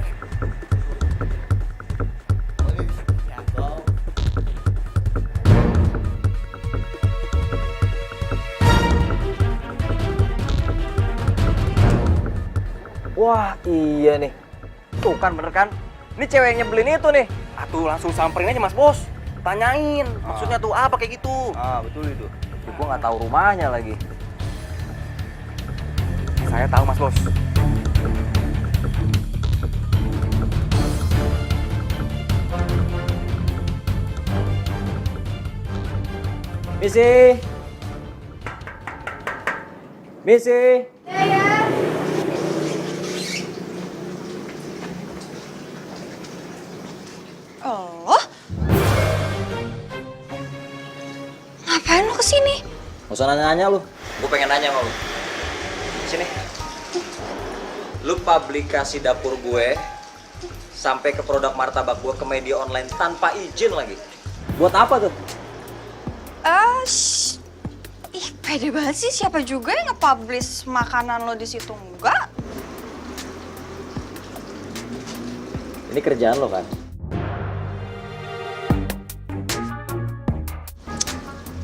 Speaker 6: Wah, iya nih. Tuh kan bener kan? Ini cewek yang nyebelin itu nih.
Speaker 9: Atuh langsung samperin aja Mas Bos. Tanyain, maksudnya tuh apa kayak gitu.
Speaker 6: Ah, betul itu. Gue nggak tahu rumahnya lagi.
Speaker 9: Saya tahu Mas Bos.
Speaker 6: Misi. Misi.
Speaker 8: Oh? Ngapain lo kesini?
Speaker 10: Gak usah nanya-nanya lu. Gue pengen nanya sama lu. Sini. Lu publikasi dapur gue sampai ke produk martabak gue ke media online tanpa izin lagi.
Speaker 6: Buat apa tuh?
Speaker 8: Ih, pede banget sih. Siapa juga yang nge-publish makanan lo di situ? Enggak.
Speaker 6: Ini kerjaan lo kan?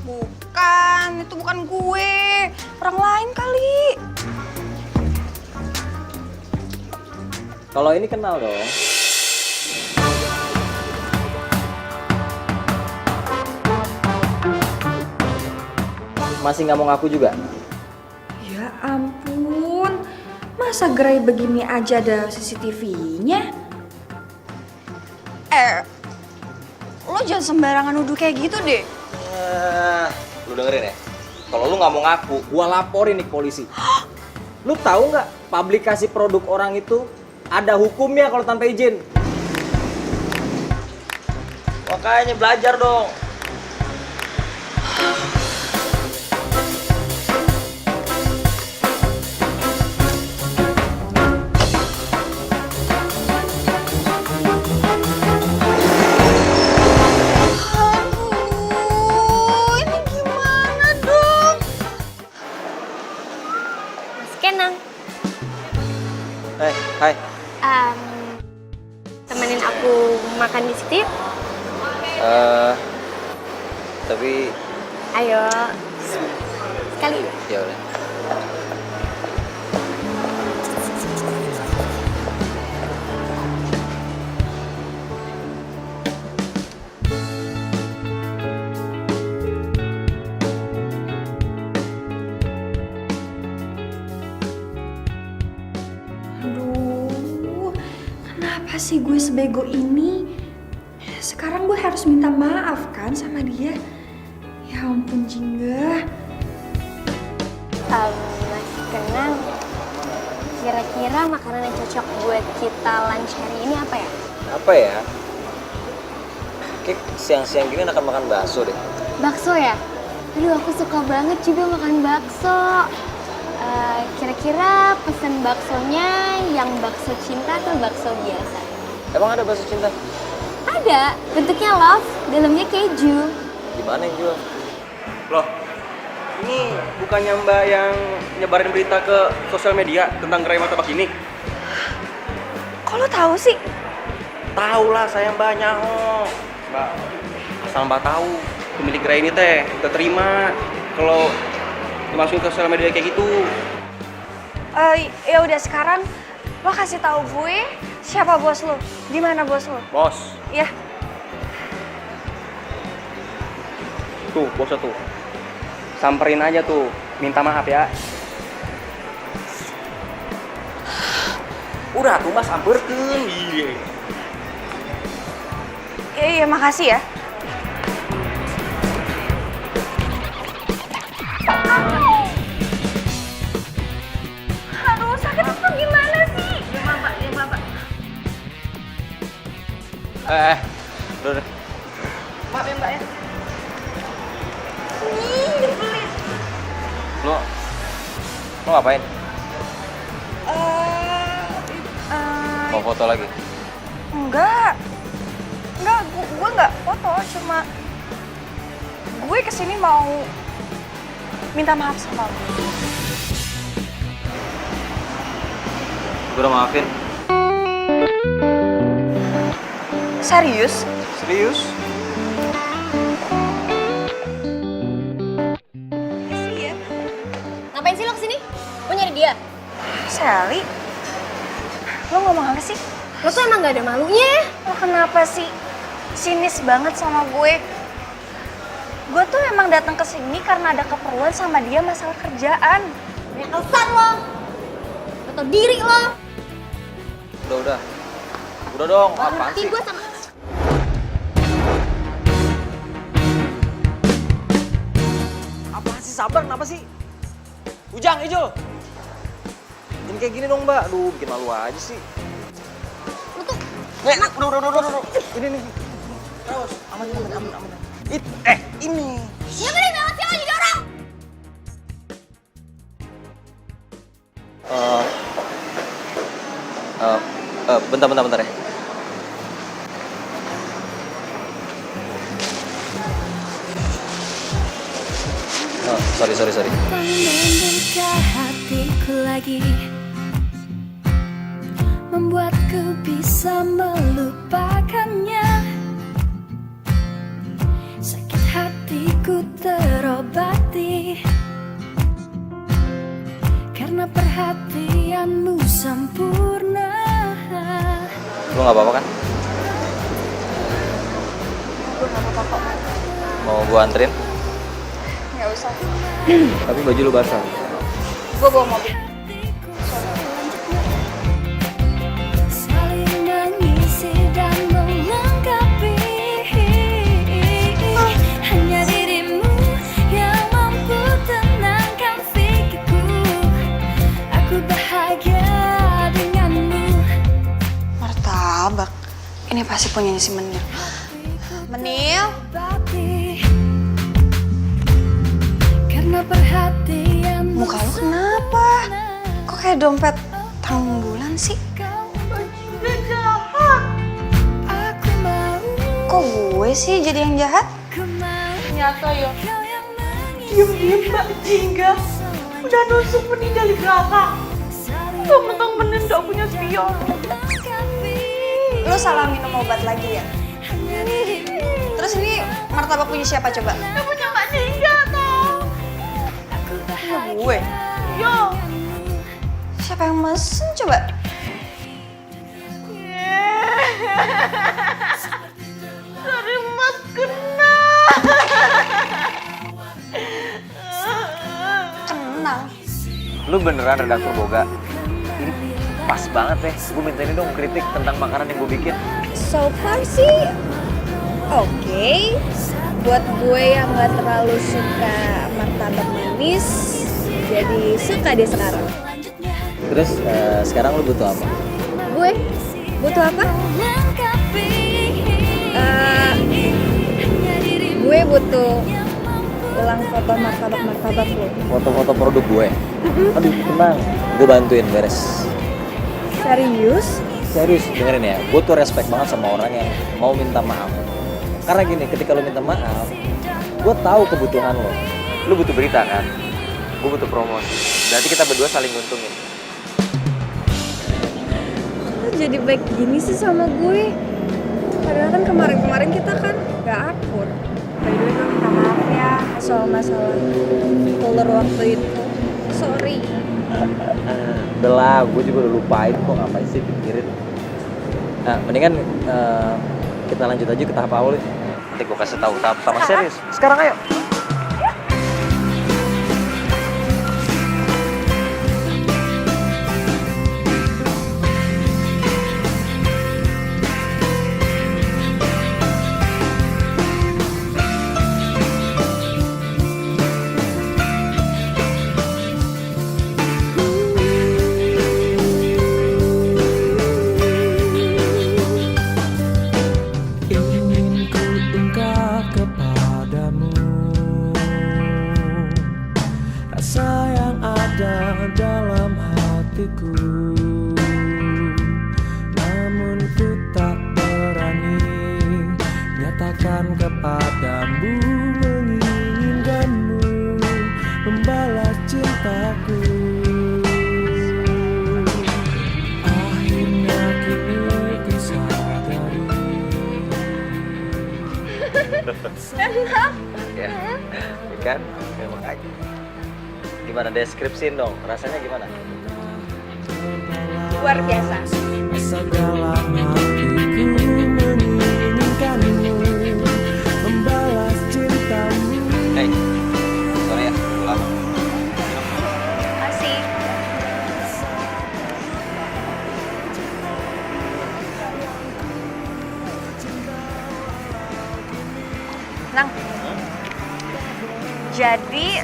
Speaker 8: Bukan, itu bukan gue. Orang lain kali.
Speaker 6: Kalau ini kenal dong. Masih nggak mau ngaku juga?
Speaker 5: Ya ampun, masa gerai begini aja ada CCTV-nya?
Speaker 8: Lo jangan sembarangan nuduh kayak gitu deh.
Speaker 10: Lu dengerin ya. Kalau lu nggak mau ngaku,
Speaker 6: Gua laporin nih ke polisi. Lu tahu nggak publikasi produk orang itu ada hukumnya kalau tanpa izin?
Speaker 10: makanya belajar dong.
Speaker 8: Aduh, ini gimana dong?
Speaker 2: Mas Kenang,
Speaker 6: Hai.
Speaker 2: temenin aku makan di situ yuk.
Speaker 6: Tapi
Speaker 2: Ayo, sekali.
Speaker 6: ya udah.
Speaker 5: Aduh, kenapa sih gue sebego ini? Sekarang gue harus minta maaf kan sama dia. Ya ampun Jingga.
Speaker 2: Mas Kenang, kira-kira makanan yang cocok buat kita lunch hari ini apa ya?
Speaker 6: Apa ya? Kayak siang-siang gini akan makan bakso deh.
Speaker 2: Bakso ya? Aduh, aku suka banget juga makan bakso. Kira-kira pesen baksonya yang bakso cinta atau bakso biasa?
Speaker 6: Emang ada bakso cinta?
Speaker 2: Ada, bentuknya love, dalamnya keju.
Speaker 6: Di mana yang jual?
Speaker 9: Loh, ini bukannya Mbak yang nyebarin berita ke sosial media tentang gerai martabak ini?
Speaker 8: Kok lo tahu sih?
Speaker 9: Tahu lah saya Mbaknya, Mbak. Asal Mbak tahu, pemilik gerai ini teh kita terima kalau dimasukin ke sosial media kayak gitu.
Speaker 8: Ya udah sekarang lo kasih tahu gue siapa bos lo, di mana bos lo?
Speaker 9: Bos,
Speaker 8: Ya,
Speaker 9: tuh bosnya tuh. Samperin aja tuh, minta maaf ya. Udah tuh Mas, samperkeun.
Speaker 8: iya makasih ya. Aduh, sakit itu gimana sih?
Speaker 6: Udah.
Speaker 8: Maaf ya Mbak ya.
Speaker 6: Lo ngapain? Mau foto lagi?
Speaker 8: Enggak, gue nggak foto, cuma gue kesini mau minta maaf sama lo.
Speaker 9: Gue udah maafin.
Speaker 8: Serius?
Speaker 9: Serius?
Speaker 2: Ngapain sih lo kesini? Lo nyari dia?
Speaker 8: Sally? Lo ngomong apa sih?
Speaker 2: Lo tuh emang gak ada malunya ya?
Speaker 8: Lo kenapa sih sinis banget sama gue? Gue tuh emang datang ke sini karena ada keperluan sama dia masalah kerjaan.
Speaker 2: Banyak alasan lo. Lo tau diri lo.
Speaker 9: Udah. Udah dong, apaan sih?
Speaker 2: Gue sama...
Speaker 1: Apaan sih, sabar, kenapa sih? Ujang, Ijo.
Speaker 9: Jangan kayak gini dong, Mbak. Aduh, bikin malu aja sih.
Speaker 2: Lo tuh...
Speaker 1: Udah. Ini. Terus, aman. Ini.
Speaker 2: Ya bener banget sih lo jadi orang.
Speaker 9: Bentar ya. Oh, sorry.
Speaker 4: Membuka hatiku lagi, membuatku bisa melupakannya. Sakit hatiku terobati karena perhatianmu sempurna.
Speaker 9: Lu gak apa-apa kan?
Speaker 8: Gue gak apa-apa kok.
Speaker 9: Mau gua anterin?
Speaker 8: Gak usah.
Speaker 9: Tapi baju lu basah.
Speaker 8: Gue bawa mobil.
Speaker 4: Saling mengisi dan melengkapi. Hanya dirimu yang mampu tenangkan pikirku. Aku bahagia denganmu.
Speaker 8: Martabak. Ini pasti punyanya si Menil. Menil?
Speaker 4: Karena perhatian.
Speaker 8: Muka lu kenapa? Kok kayak dompet tahun bulan sih?
Speaker 4: Aku mau.
Speaker 8: Kok gue sih jadi yang jahat?
Speaker 4: Ternyata ya.
Speaker 5: Diam-diam Mbak Jingga udah nusuk Bening dari belakang. Mentang-mentang Bening gak punya spion.
Speaker 8: Lu salah minum obat lagi ya? Terus ini martabak punya siapa coba?
Speaker 5: Yang punya Mbak Jingga toh.
Speaker 8: Punya gue?
Speaker 5: Yo.
Speaker 8: Siapa yang mesen coba?
Speaker 5: Dari Mas kena.
Speaker 8: Kenal.
Speaker 1: Lu beneran redaktur Boga? Ini pas banget ya. Gue minta ini dong kritik tentang makanan yang gue bikin.
Speaker 2: So far sih oke. Buat gue yang gak terlalu suka martabak manis, jadi suka deh sekarang.
Speaker 10: Terus sekarang lu butuh apa?
Speaker 2: Gue butuh apa? Gue butuh ulang foto martabak lo.
Speaker 10: Foto-foto produk gue. Aduh, tenang. Gue bantuin beres.
Speaker 2: Serius?
Speaker 10: Serius, dengerin ya. Gue tuh respect banget sama orang yang mau minta maaf. Karena gini, ketika lu minta maaf, gue tahu kebutuhan lo.
Speaker 1: Lu butuh berita kan? Gue butuh promosi. Berarti kita berdua saling nguntungin.
Speaker 2: Lo jadi baik gini sih sama gue. Padahal kan kemarin kita kan gak akur.
Speaker 8: By the way, gue minta maaf ya
Speaker 2: Soal masalah ular waktu itu. Sorry.
Speaker 10: Udah lah, gue juga udah lupain kok, ngapain sih pikirin. Nah, mendingan kita lanjut aja ke tahap awal.
Speaker 1: Nanti gue kasih tahu tahap pertama serius. Sekarang ayo.
Speaker 3: Ingin ku ungkap kepadamu rasa yang ada dalam hatiku, namun ku tak berani nyatakan kepadamu, menginginkanmu membalas cintaku.
Speaker 8: Enak.
Speaker 10: Ya, kan? Ya, makanya. Gimana deskripsiin dong, rasanya gimana?
Speaker 8: Luar biasa.
Speaker 3: Asa dalam hatiku menginginkanmu, membalas cintamu.
Speaker 10: Hei, sorry ya, lama.
Speaker 8: Kasih. Nang. Jadi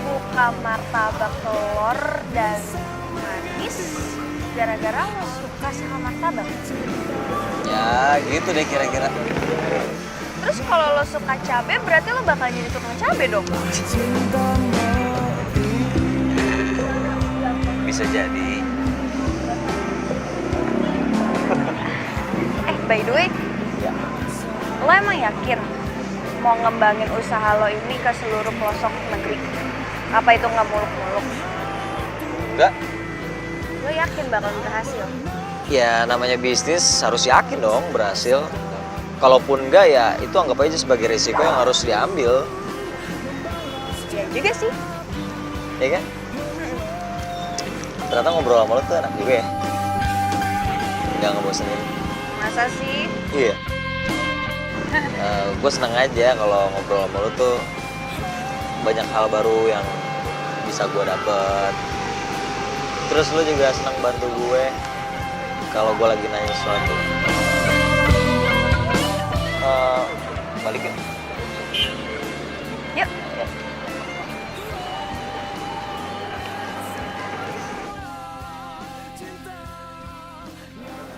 Speaker 8: buka martabak telur dan manis gara-gara lo suka sama martabak.
Speaker 10: Ya, gitu deh kira-kira.
Speaker 8: Terus kalau lo suka cabe berarti lo bakal jadi tukang cabe dong.
Speaker 10: Bisa jadi.
Speaker 8: By the way,
Speaker 10: Ya.
Speaker 8: lo emang yakin mau ngembangin usaha lo ini ke seluruh pelosok negeri? Apa itu nggak muluk-muluk?
Speaker 10: Enggak.
Speaker 8: Lo yakin bakal berhasil?
Speaker 10: Ya, namanya bisnis harus yakin dong berhasil. Kalaupun enggak ya itu anggap aja sebagai risiko yang harus diambil.
Speaker 8: Ya juga sih.
Speaker 10: Ya kan? Ternyata ngobrol sama lo tuh enak juga ya. Nggak ngebosenin.
Speaker 8: Masa sih?
Speaker 10: Iya. Gue seneng aja kalau ngobrol sama lo tuh banyak hal baru yang bisa gue dapet. Terus lo juga seneng bantu gue kalau gue lagi nanya sesuatu. Balikin.
Speaker 8: Yuk.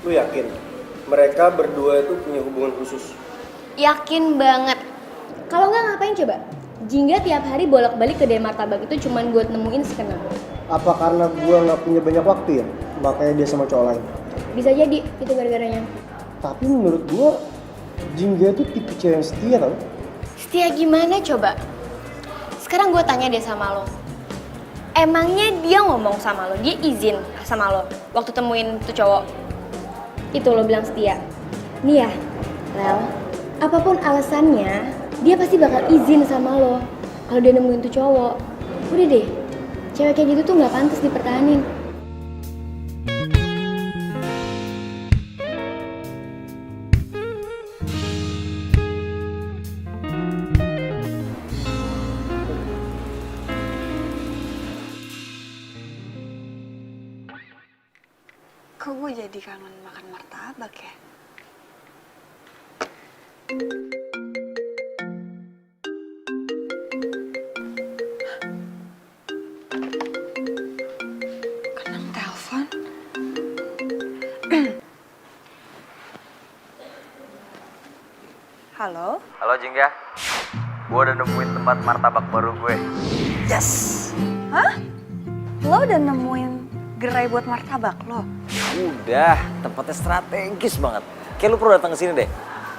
Speaker 6: Lu yakin mereka berdua itu punya hubungan khusus?
Speaker 4: Yakin banget. Kalau nggak ngapain coba? Jingga tiap hari bolak-balik ke Kedai Martabak itu cuman buat nemuin si Kenal.
Speaker 6: Apa karena gua nggak punya banyak waktu ya? Makanya dia sama cowok lain.
Speaker 4: Bisa jadi itu gara-garanya.
Speaker 6: Tapi menurut gua Jingga itu tipe cewek yang setia tau.
Speaker 4: Setia gimana coba? Sekarang gue tanya deh sama lo. Emangnya dia ngomong sama lo, dia izin sama lo waktu temuin tuh cowok? Itu lo bilang setia. Nih ya, Lel, apapun alasannya, dia pasti bakal izin sama lo kalau dia nemuin tuh cowok. Udah deh, cewek kayak gitu tuh nggak pantas dipertahanin.
Speaker 8: Kok gue jadi kangen makan martabak ya? Kenang telepon. Halo?
Speaker 10: Halo Jingga, gue udah nemuin tempat martabak baru gue.
Speaker 8: Yes! Hah? Lo udah nemuin gerai buat martabak lo?
Speaker 10: Udah, tempatnya strategis banget. Kayak lu perlu datang ke sini deh.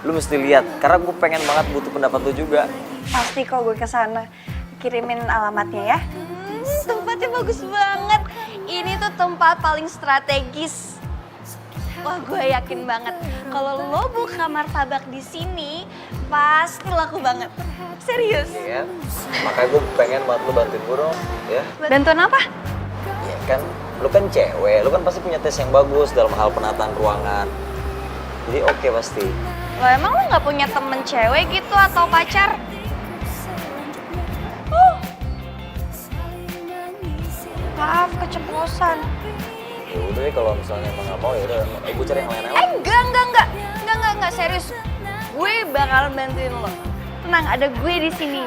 Speaker 10: Lu mesti lihat, karena gue pengen banget butuh pendapat lu juga.
Speaker 8: Pasti kok gue kesana. Kirimin alamatnya ya.
Speaker 4: Tempatnya bagus banget. Ini tuh tempat paling strategis. Wah, gue yakin banget kalau lo buka martabak di sini pasti laku banget. Serius.
Speaker 10: Iya, makanya gue pengen banget lu bantuin gue dong, ya.
Speaker 8: Bantuan apa?
Speaker 10: Ya kan, lu kan cewek, lu kan pasti punya tes yang bagus dalam hal penataan ruangan. Jadi oke pasti.
Speaker 8: Lo emang lo gak punya temen cewek gitu atau pacar? Maaf, keceplosan.
Speaker 10: Ya udah deh kalau misalnya emang gak mau ya udah, gue cari yang lain aja.
Speaker 8: Enggak, serius. Gue bakal bantuin lo. Tenang, ada gue di sini,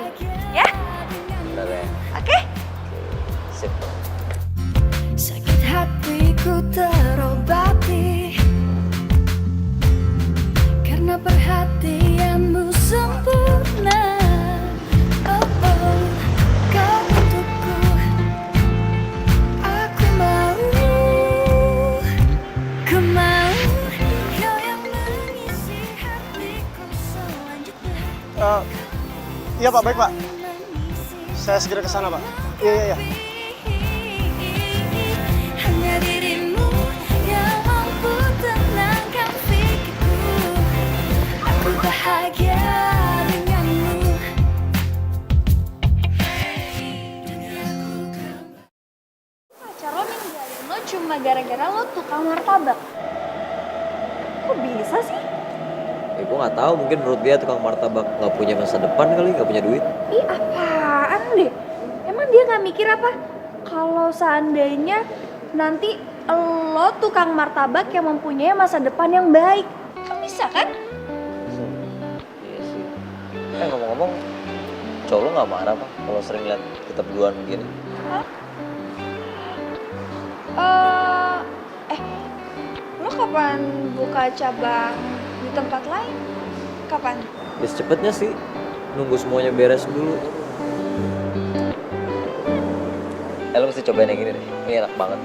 Speaker 8: ya?
Speaker 10: Udah deh.
Speaker 8: Oke?
Speaker 10: Sip.
Speaker 3: Sakit hatiku terobati karena perhatianmu sempurna. Oh, oh, kau untukku, aku mau kau yang mengisi hatiku selanjutnya.
Speaker 6: Iya Pak, baik Pak. Saya segera ke sana Pak. Iya.
Speaker 3: Hanya dirimu yang mampu tenangkan pikirku. Aku bahagia dengan
Speaker 8: cuma gara-gara lo tukang martabak. Kok bisa sih?
Speaker 10: Ya gue nggak tahu, mungkin menurut dia tukang martabak nggak punya masa depan kali, nggak punya duit.
Speaker 8: Ih, apaan deh? Emang dia nggak mikir apa? Kalau seandainya nanti lo tukang martabak yang mempunyai masa depan yang baik, kan bisa kan?
Speaker 10: Iya sih. Ngomong-ngomong, cowok lo nggak marah apa kalau sering lihat kita berduaan begini?
Speaker 8: Lo kapan buka cabang di tempat lain? Kapan?
Speaker 10: Ya secepatnya sih, nunggu semuanya beres dulu. Lo mesti cobain yang ini deh, ini enak banget.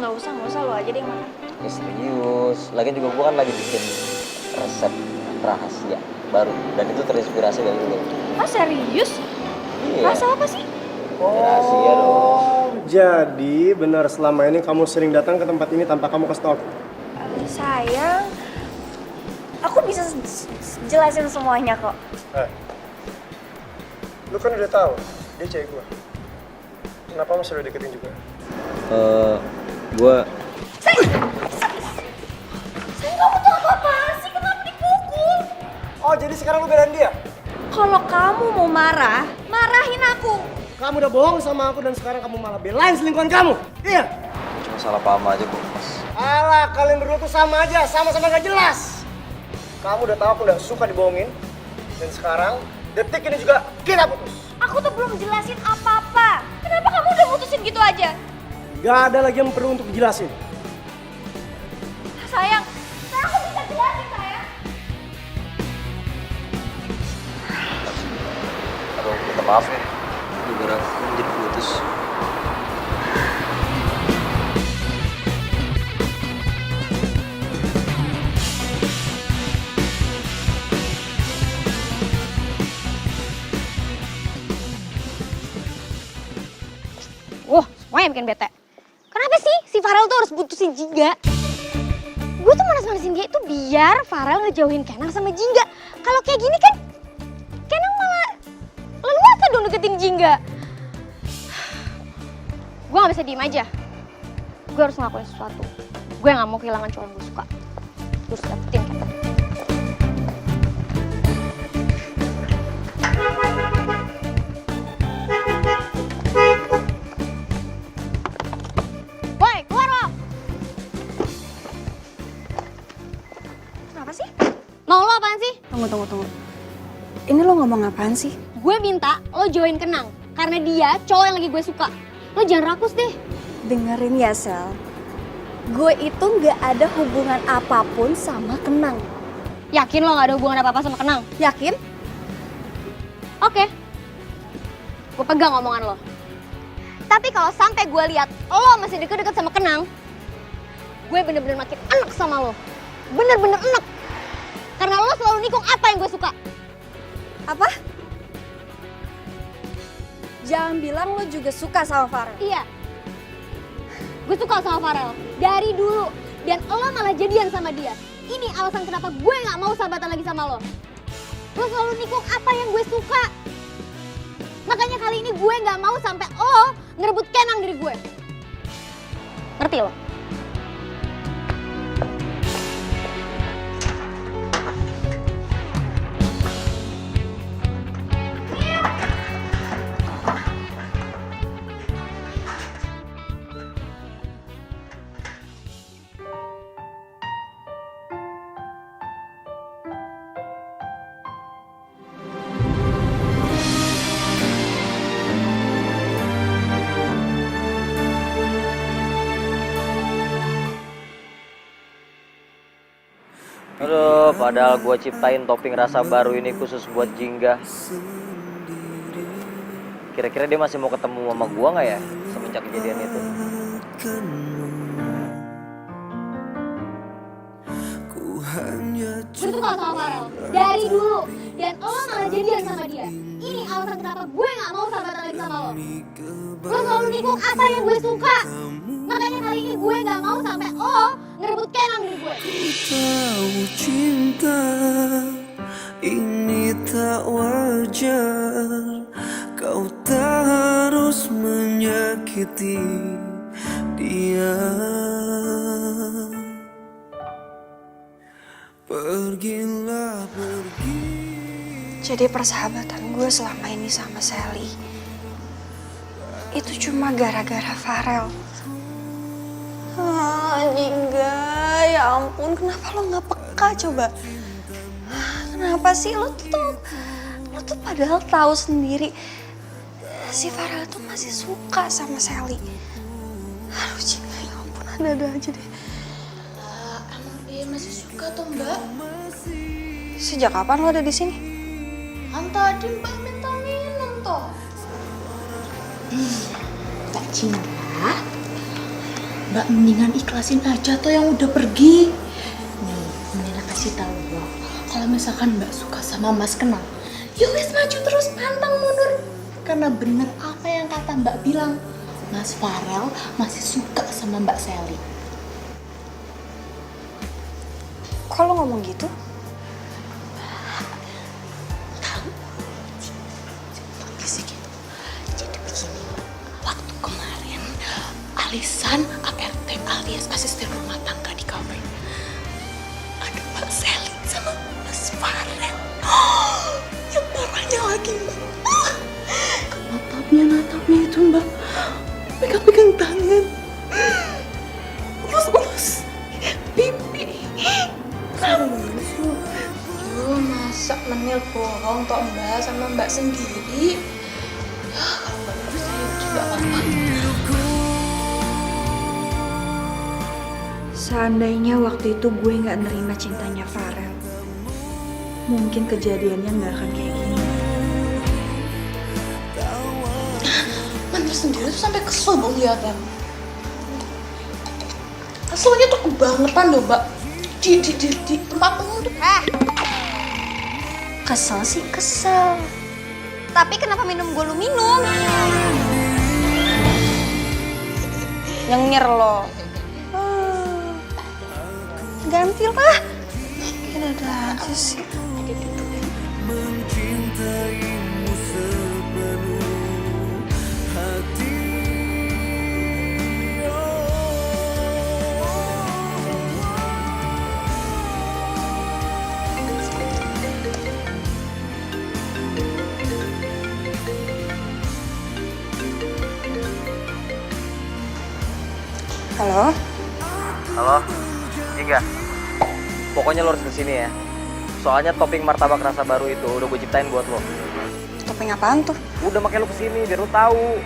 Speaker 8: Nggak usah lo aja deh yang makan.
Speaker 10: Ya serius, lagian juga gue kan lagi bikin resep rahasia baru dan itu terinspirasi dari lo.
Speaker 8: Ah serius?
Speaker 10: Iya.
Speaker 8: Rasa apa sih?
Speaker 10: Rahasia dong.
Speaker 6: Jadi benar selama ini kamu sering datang ke tempat ini tanpa kamu kasih tahu aku?
Speaker 8: Sayang, aku bisa jelasin semuanya kok.
Speaker 6: Lu kan udah tahu dia cewek gua. Kenapa masih lo deketin juga?
Speaker 10: Gue
Speaker 8: Sayang, kamu tuh apa-apaan sih? Kenapa dipukul?
Speaker 6: Oh jadi sekarang lu belain dia?
Speaker 8: Kalau kamu mau marah, marahin aku.
Speaker 6: Kamu udah bohong sama aku dan sekarang kamu malah belain selingkuhan kamu. Iya.
Speaker 10: cuma salah paham aja kok, Mas.
Speaker 6: Alah, kalian berdua tuh sama aja, sama-sama gak jelas. Kamu udah tahu aku udah suka dibohongin. Dan sekarang, detik ini juga kita putus.
Speaker 8: Aku tuh belum jelasin apa-apa. Kenapa kamu udah putusin gitu aja?
Speaker 6: Gak ada lagi yang perlu untuk dijelasin.
Speaker 8: Sayang, aku bisa jelasin sayang.
Speaker 10: Aduh, minta maaf ya. Gara-gara aku jadi putus.
Speaker 4: Wah, semuanya bikin bete. Kenapa sih si Farel tuh harus putusin Jingga? Gue tuh manas-manasin dia itu biar Farel ngejauhin Kenang sama Jingga. Kalau kayak gini kan, Kenang malah leluasa dong deketin Jingga. Gue gak bisa diem aja. Gue harus ngelakuin sesuatu. Gue gak mau kehilangan cowok yang gue suka. Gue harus dapetin Kenang. Woi, keluar lo!
Speaker 8: Kenapa sih?
Speaker 4: Mau lo apaan sih?
Speaker 5: Tunggu. Ini lo ngomong apaan sih?
Speaker 4: Gue minta lo join Kenang. Karena dia cowok yang lagi gue suka. Lo jangan rakus deh.
Speaker 5: Dengerin ya, Sel. Gue itu gak ada hubungan apapun sama Kenang.
Speaker 4: Yakin lo gak ada hubungan apa-apa sama Kenang?
Speaker 5: Yakin?
Speaker 4: Oke. Gue pegang omongan lo. Tapi kalau sampai gue lihat lo masih deket-deket sama Kenang, gue bener-bener makin enek sama lo. Bener-bener enek. Karena lo selalu nikung apa yang gue suka.
Speaker 5: Apa? Jangan bilang lo juga suka sama Farel.
Speaker 4: Iya. Gue suka sama Farel. Dari dulu. Dan lo malah jadian sama dia. Ini alasan kenapa gue gak mau sahabatan lagi sama lo. Lo selalu nikung apa yang gue suka. Makanya kali ini gue gak mau sampai lo ngerebut Kenang dari gue. Ngerti lo?
Speaker 10: Aduh, padahal gue ciptain topping rasa baru ini khusus buat Jingga. Kira-kira dia masih mau ketemu sama gue nggak ya semenjak kejadian itu?
Speaker 4: Gue suka sama Farel. Dari dulu. Dan lo malah jadian sama dia. Ini alasan kenapa gue gak mau sahabatan lagi sama lo. Lo selalu nikung apa yang gue suka. Makanya kali ini gue gak mau sampai lo ngerebut Kenang dari gue.
Speaker 3: Tahu cinta ini tak wajar. Kau tak harus menyakiti dia. Pergilah pergi.
Speaker 5: Jadi persahabatan gue selama ini sama Sally itu cuma gara-gara Farel. Jingga, ya ampun, kenapa lo nggak peka coba? Kenapa sih lo tuh padahal tahu sendiri si Farel tuh masih suka sama Sally. Aduh Jingga, ya ampun, ada aja deh.
Speaker 4: Emang dia masih suka tuh Mbak?
Speaker 5: Sejak kapan lo ada di sini?
Speaker 4: Kan tadi Mbak minta minum toh. Mbak Cinta, Mbak mendingan ikhlasin aja tuh yang udah pergi. Nih, Nina kasih tahu lo, kalau misalkan Mbak suka sama Mas Kenal, ya wes maju terus pantang mundur. Karena bener apa yang kata Mbak bilang, Mas Farel masih suka sama Mbak Sally.
Speaker 5: Kok lo ngomong gitu?
Speaker 4: Alisan ART alias asisten rumah tangga di kafe. Ada Mbak Sally sama Mas Farel. Yang parahnya lagi Mbak. Natapnya itu Mbak. Pegang-pegang tangan. Ulus-ulus. Pipi. Serius lu? Yo, masa menil bohong toh Mbak sama Mbak sendiri. Ya kalau Mbak percaya juga apa-apa.
Speaker 5: Seandainya waktu itu gue gak nerima cintanya Farel, mungkin kejadiannya gak akan kayak gini.
Speaker 4: Mandir sendiri tuh sampai kesel Bang liatnya. Keselnya tuh kebangetan loh Mbak. Di tempat pengunduh.
Speaker 5: Kesel sih kesel.
Speaker 8: Tapi kenapa minum gue lu minum? Nyengir lo. Ganti lah.
Speaker 5: Ada aja sih.
Speaker 3: Mencintaimu sepenuh hati.
Speaker 5: Halo?
Speaker 1: Halo, Jingga. Pokoknya lo harus kesini ya. Soalnya topping martabak rasa baru itu udah gue ciptain buat lo.
Speaker 5: Topping apaan tuh?
Speaker 1: Udah makanya lo kesini biar lo tahu.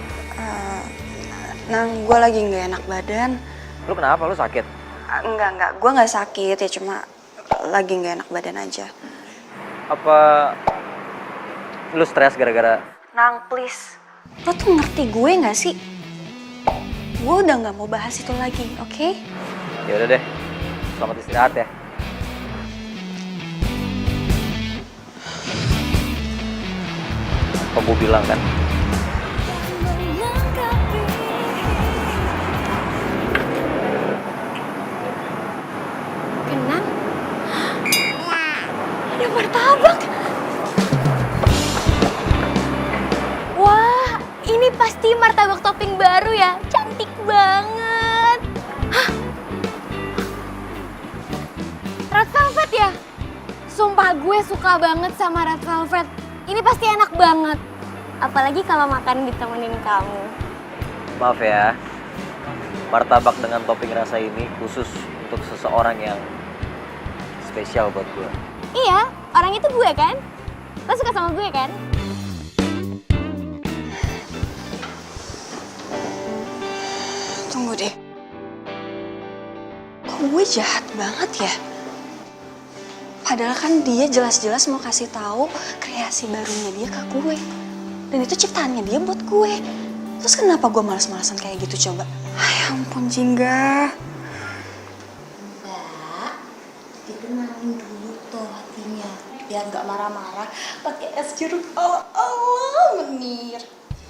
Speaker 5: Nang, gue lagi gak enak badan.
Speaker 1: Lo kenapa? Lo sakit?
Speaker 5: Enggak. Gue gak sakit ya, cuma lagi gak enak badan aja.
Speaker 1: Apa lo stres gara-gara?
Speaker 5: Nang, please. Lo tuh ngerti gue gak sih? Gue udah gak mau bahas itu lagi, oke?
Speaker 1: Ya udah deh. Selamat istirahat ya. Apa gue bilang kan?
Speaker 2: Kenang? Ada martabak. Wah, ini pasti martabak topping baru ya. Cantik banget. Hah? Red velvet ya? Sumpah gue suka banget sama red velvet. Ini pasti enak banget. Apalagi kalau makan ditemenin kamu.
Speaker 1: Maaf ya. Martabak dengan topping rasa ini khusus untuk seseorang yang spesial buat gue.
Speaker 2: Iya, orang itu gue kan? Lo suka sama gue kan?
Speaker 5: Tunggu deh. Kok gue jahat banget ya? Padahal kan dia jelas-jelas mau kasih tahu kreasi barunya dia ke gue. Dan itu ciptaannya dia buat gue. Terus kenapa gue malas-malasan kayak gitu coba? Ya ampun Jingga.
Speaker 4: Mbak, ditenangin dulu tuh hatinya. Biar nggak marah-marah. Pakai es jeruk ala-ala menir.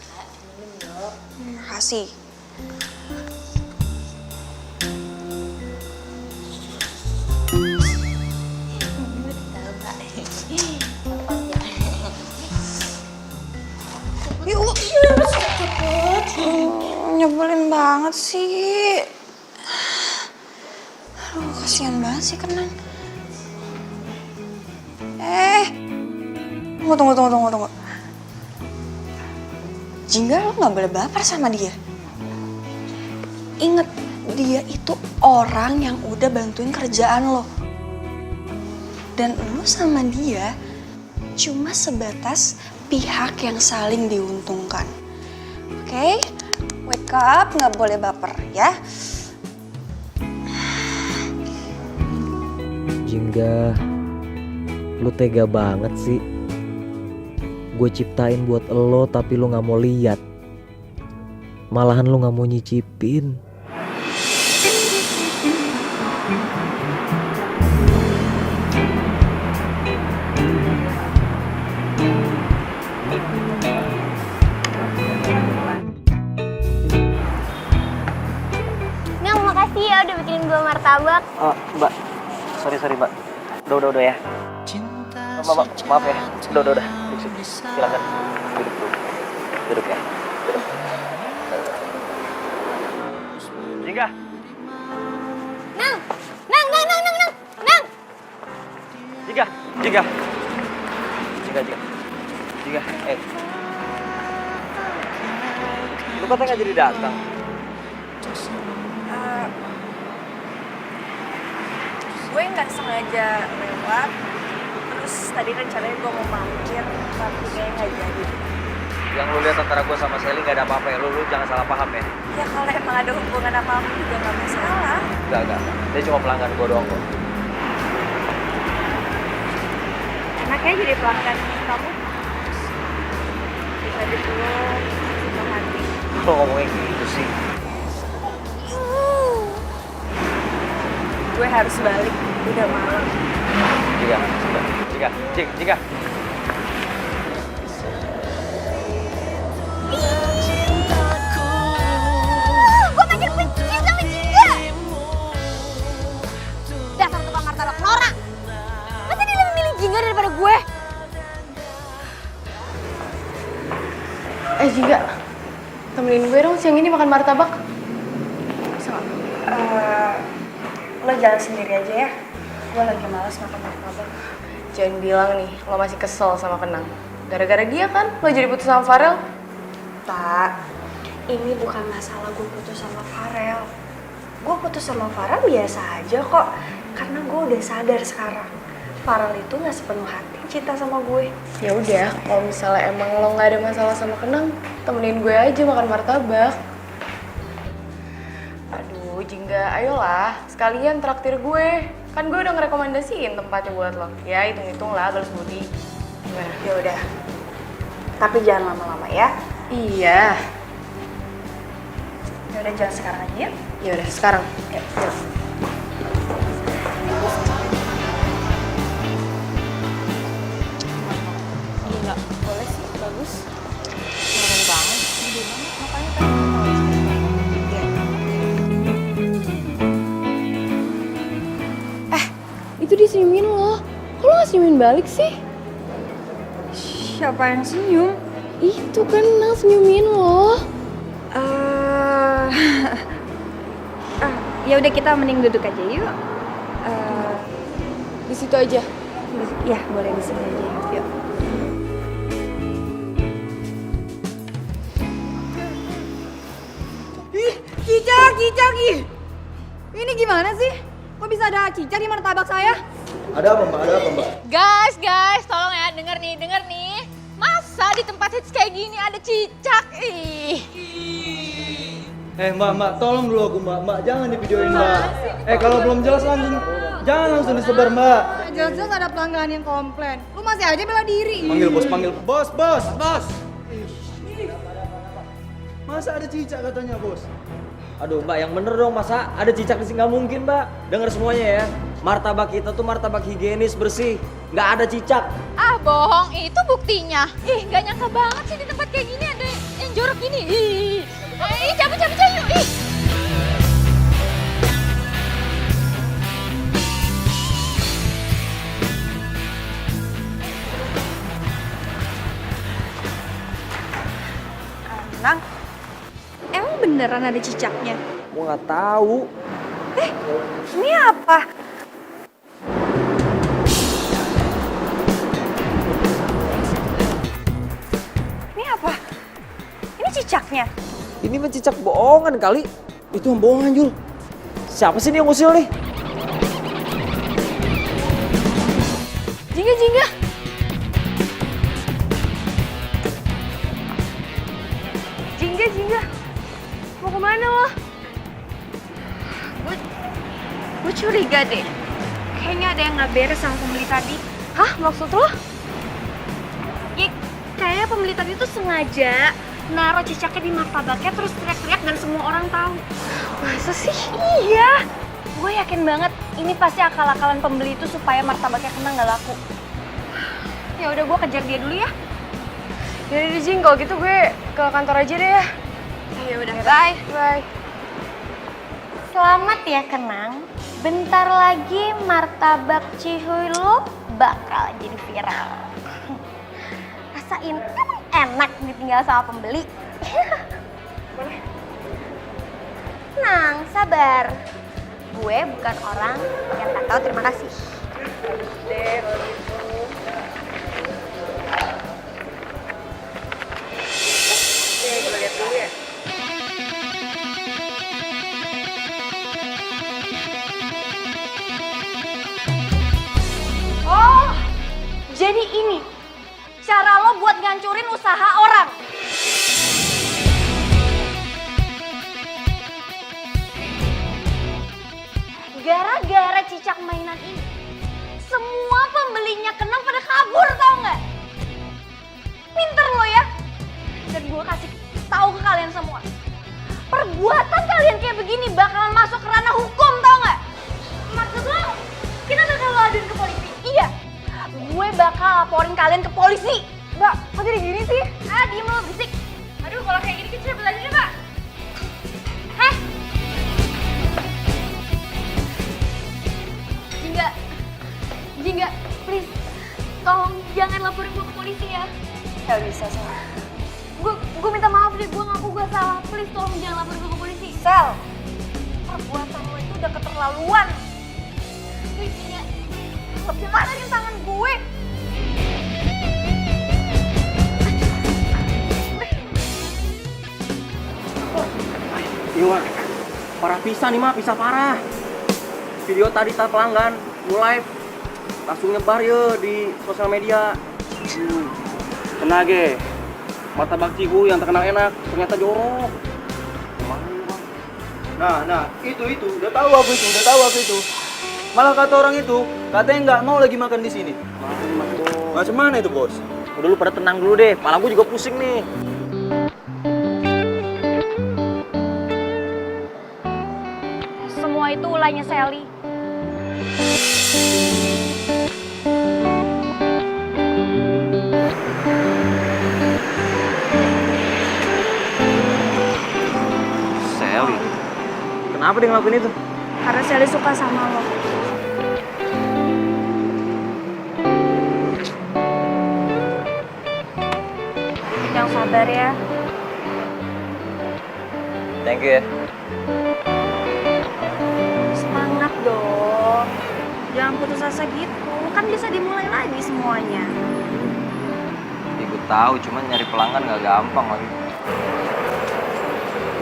Speaker 4: Kak, minum yuk.
Speaker 5: Makasih. Yuk, nyebelin banget sih. Aduh, kasihan banget sih Kenang. Tunggu. Jingga lo gak boleh baper sama dia. Ingat, dia itu orang yang udah bantuin kerjaan lo. Dan lo sama dia cuma sebatas pihak yang saling diuntungkan. Oke? Wake up, gak boleh baper ya.
Speaker 1: Jingga, lu tega banget sih. Gue ciptain buat lo tapi lu gak mau lihat. Malahan lu gak mau nyicipin.
Speaker 2: Nang, makasih ya udah bikinin gue martabak.
Speaker 1: Oh, Mbak. Sorry Mbak. Udah ya. Maaf ya. Udah. Silakan. Duduk ya. Jingga.
Speaker 2: Nang.
Speaker 1: Jingga. Lu katanya nggak jadi datang.
Speaker 8: Gue nggak sengaja lewat. Terus tadi rencananya gue mau mampir, tapi kayaknya nggak jadi.
Speaker 1: Yang lu lihat antara gue sama Sally nggak ada apa-apa ya. Lu jangan salah paham ya.
Speaker 8: Ya kalau emang ada hubungan apa-apa juga nggak masalah.
Speaker 1: Enggak. Dia cuma pelanggan gue doang kok.
Speaker 8: Enaknya jadi pelanggan kamu. Bisa dipeluk, bisa hati.
Speaker 1: Kalau ngomongnya gitu sih.
Speaker 8: Gue harus balik, udah malam.
Speaker 1: Jingga.
Speaker 2: Gue makin benci sama Jingga. Dasar tukang martabak norak. Masa dia lebih milih Jingga daripada gue?
Speaker 7: Jingga, temenin gue dong siang ini makan martabak. Bisa nggak?
Speaker 8: Lo jalan sendiri aja ya. Gue lagi malas makan martabak.
Speaker 7: Jangan bilang nih, lo masih kesel sama Kenang. Gara-gara dia kan, lo jadi putus sama Farel.
Speaker 8: Tak, ini bukan masalah gue putus sama Farel. Gue putus sama Farel biasa aja kok. Karena gue udah sadar sekarang. Farel itu gak sepenuh hati cinta sama gue.
Speaker 7: Ya udah, kalau misalnya emang lo nggak ada masalah sama Kenang, temenin gue aja makan martabak. Aduh, Jingga, ayolah, sekalian traktir gue. Kan gue udah ngerekomendasiin tempatnya buat lo. Ya, hitung-hitung lah, balas budi. Gimana?
Speaker 8: Ya udah. Tapi jangan lama-lama ya.
Speaker 7: Iya.
Speaker 8: Ya udah jalan sekarang aja yuk.
Speaker 7: Ya udah, sekarang.
Speaker 8: Yuk.
Speaker 7: Gila, boleh sih, bagus. Keren banget. Gede banget, makanya kan. Itu dia senyumin lo. Kok lo gak senyumin balik sih?
Speaker 8: Siapa yang senyum?
Speaker 7: Itu kan Nang senyumin lo.
Speaker 8: Ya udah kita mending duduk aja yuk.
Speaker 7: Di situ aja.
Speaker 8: Ya boleh di sini aja yuk.
Speaker 2: Cicak, ini gimana sih? Kok bisa ada cicak di martabak saya?
Speaker 6: Ada apa mbak?
Speaker 2: Guys, tolong ya, denger nih. Masa di tempat hits kayak gini ada cicak? Ih.
Speaker 3: Mbak, tolong dulu aku mbak, jangan di videoin mbak. Kalau belum jelas jangan langsung disebar mbak.
Speaker 2: Jelas-jelas ada pelanggan yang komplain. Lu masih aja bela diri.
Speaker 3: Panggil bos. Masa ada cicak katanya bos?
Speaker 1: Aduh mbak, yang bener dong, masa ada cicak di sini? Nggak mungkin mbak. Dengar semuanya ya, martabak kita tuh martabak higienis, bersih, nggak ada cicak.
Speaker 2: Ah bohong, itu buktinya. Ih, gak nyangka banget sih di tempat kayak gini ada yang jorok gini. Ih, cabut yuk. Ih.
Speaker 8: Nang, emang beneran ada cicaknya?
Speaker 1: Gue nggak tahu.
Speaker 8: Ini apa? Ini apa? Ini cicaknya?
Speaker 1: Ini mah cicak bohongan kali.
Speaker 9: Itu yang bohongan, Jul.
Speaker 1: Siapa sih ini yang ngusil nih?
Speaker 2: Jingga, Jingga.
Speaker 7: Jingga, Jingga. Mau kemana lo?
Speaker 8: Gue curiga deh. Kayaknya ada yang nggak beres sama pembeli tadi.
Speaker 7: Hah, maksud lo?
Speaker 8: Ya, kayaknya pembeli tadi tuh sengaja naruh cicaknya di martabaknya terus teriak-teriak dan semua orang tahu.
Speaker 7: Masa sih?
Speaker 8: Iya. Gue yakin banget ini pasti akal-akalan pembeli itu supaya martabaknya kena nggak laku. Ya udah gue kejar dia dulu ya.
Speaker 7: Yaudah deh, Jing, kalau gitu gue ke kantor aja deh ya.
Speaker 8: Ya udah, bye.
Speaker 7: Bye.
Speaker 4: Selamat ya Kenang. Bentar lagi martabak Cihuy lo bakal jadi viral. Rasain enak ditinggal sama pembeli. Tenang, sabar. Gue bukan orang yang tak tahu terima kasih.
Speaker 8: Oh, jadi ini cara lo buat ngancurin usaha orang. Gara-gara cicak mainan ini, semua pembelinya Kenang pada kabur, tau nggak? Pinter lo ya. Dan gue kasih tahu ke kalian semua, perbuatan kalian kayak begini bakalan masuk ke ranah hukum, tau nggak? Maksud lo, kita bakal lo aduin ke polisi? Iya, gue bakal laporin kalian ke polisi.
Speaker 7: Mbak, kok jadi gini sih?
Speaker 8: Ah, diem lo, berisik. Aduh, kalau kayak gini kita cabut aja deh, Pak. Hah? Jingga, please. Tolong jangan laporin gue ke polisi ya. Gak bisa, Sel. Gue minta maaf deh, gue ngaku gue salah. Please tolong jangan laporin gue ke polisi. Sel, perbuatan lo itu udah keterlaluan. Please, Jingga. Lepasin tangan gue.
Speaker 9: Iya, parah pisan nih mah, pisah parah. Video tadi tak pelanggan, mulai langsung nyebar ya di sosial media. Tenage, martabak Cihuy yang terkenal enak, ternyata jorok.
Speaker 3: Nah, itu, udah tahu aku itu. Malah kata orang itu, katanya nggak mau lagi makan di sini. Macam mana itu, Bos?
Speaker 10: Udah lu pada tenang dulu deh, malah gue juga pusing nih.
Speaker 8: Semua itu ulahnya Sally.
Speaker 10: Sally, kenapa dia ngelakuin itu?
Speaker 8: Karena Sally suka sama lo. Yang sabar ya.
Speaker 10: Thank you ya.
Speaker 8: Semangat dong. Jangan putus asa gitu. Kan bisa dimulai lagi semuanya.
Speaker 10: Ya, gue tahu, cuman nyari pelanggan gak gampang lagi.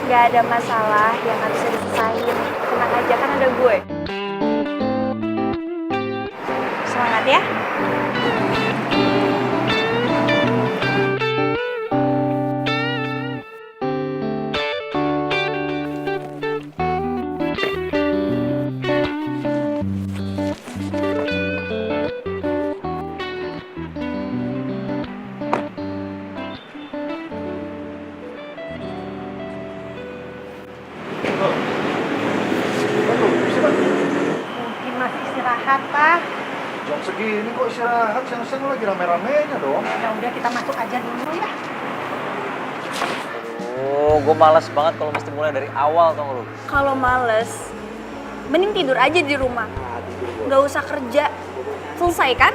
Speaker 8: Gak ada masalah yang gak bisa diselesain. Tenang aja, kan ada gue. Semangat ya.
Speaker 4: Mungkin masih istirahat, Pak.
Speaker 11: Jam segini kok istirahat, siang-siang lagi rame-ramenya dong.
Speaker 4: Ya udah kita masuk aja dulu ya.
Speaker 10: Oh, gue malas banget kalau mesti mulai dari awal, tau gak lu?
Speaker 8: Kalau males, mending tidur aja di rumah. Gak usah kerja. Selesai kan?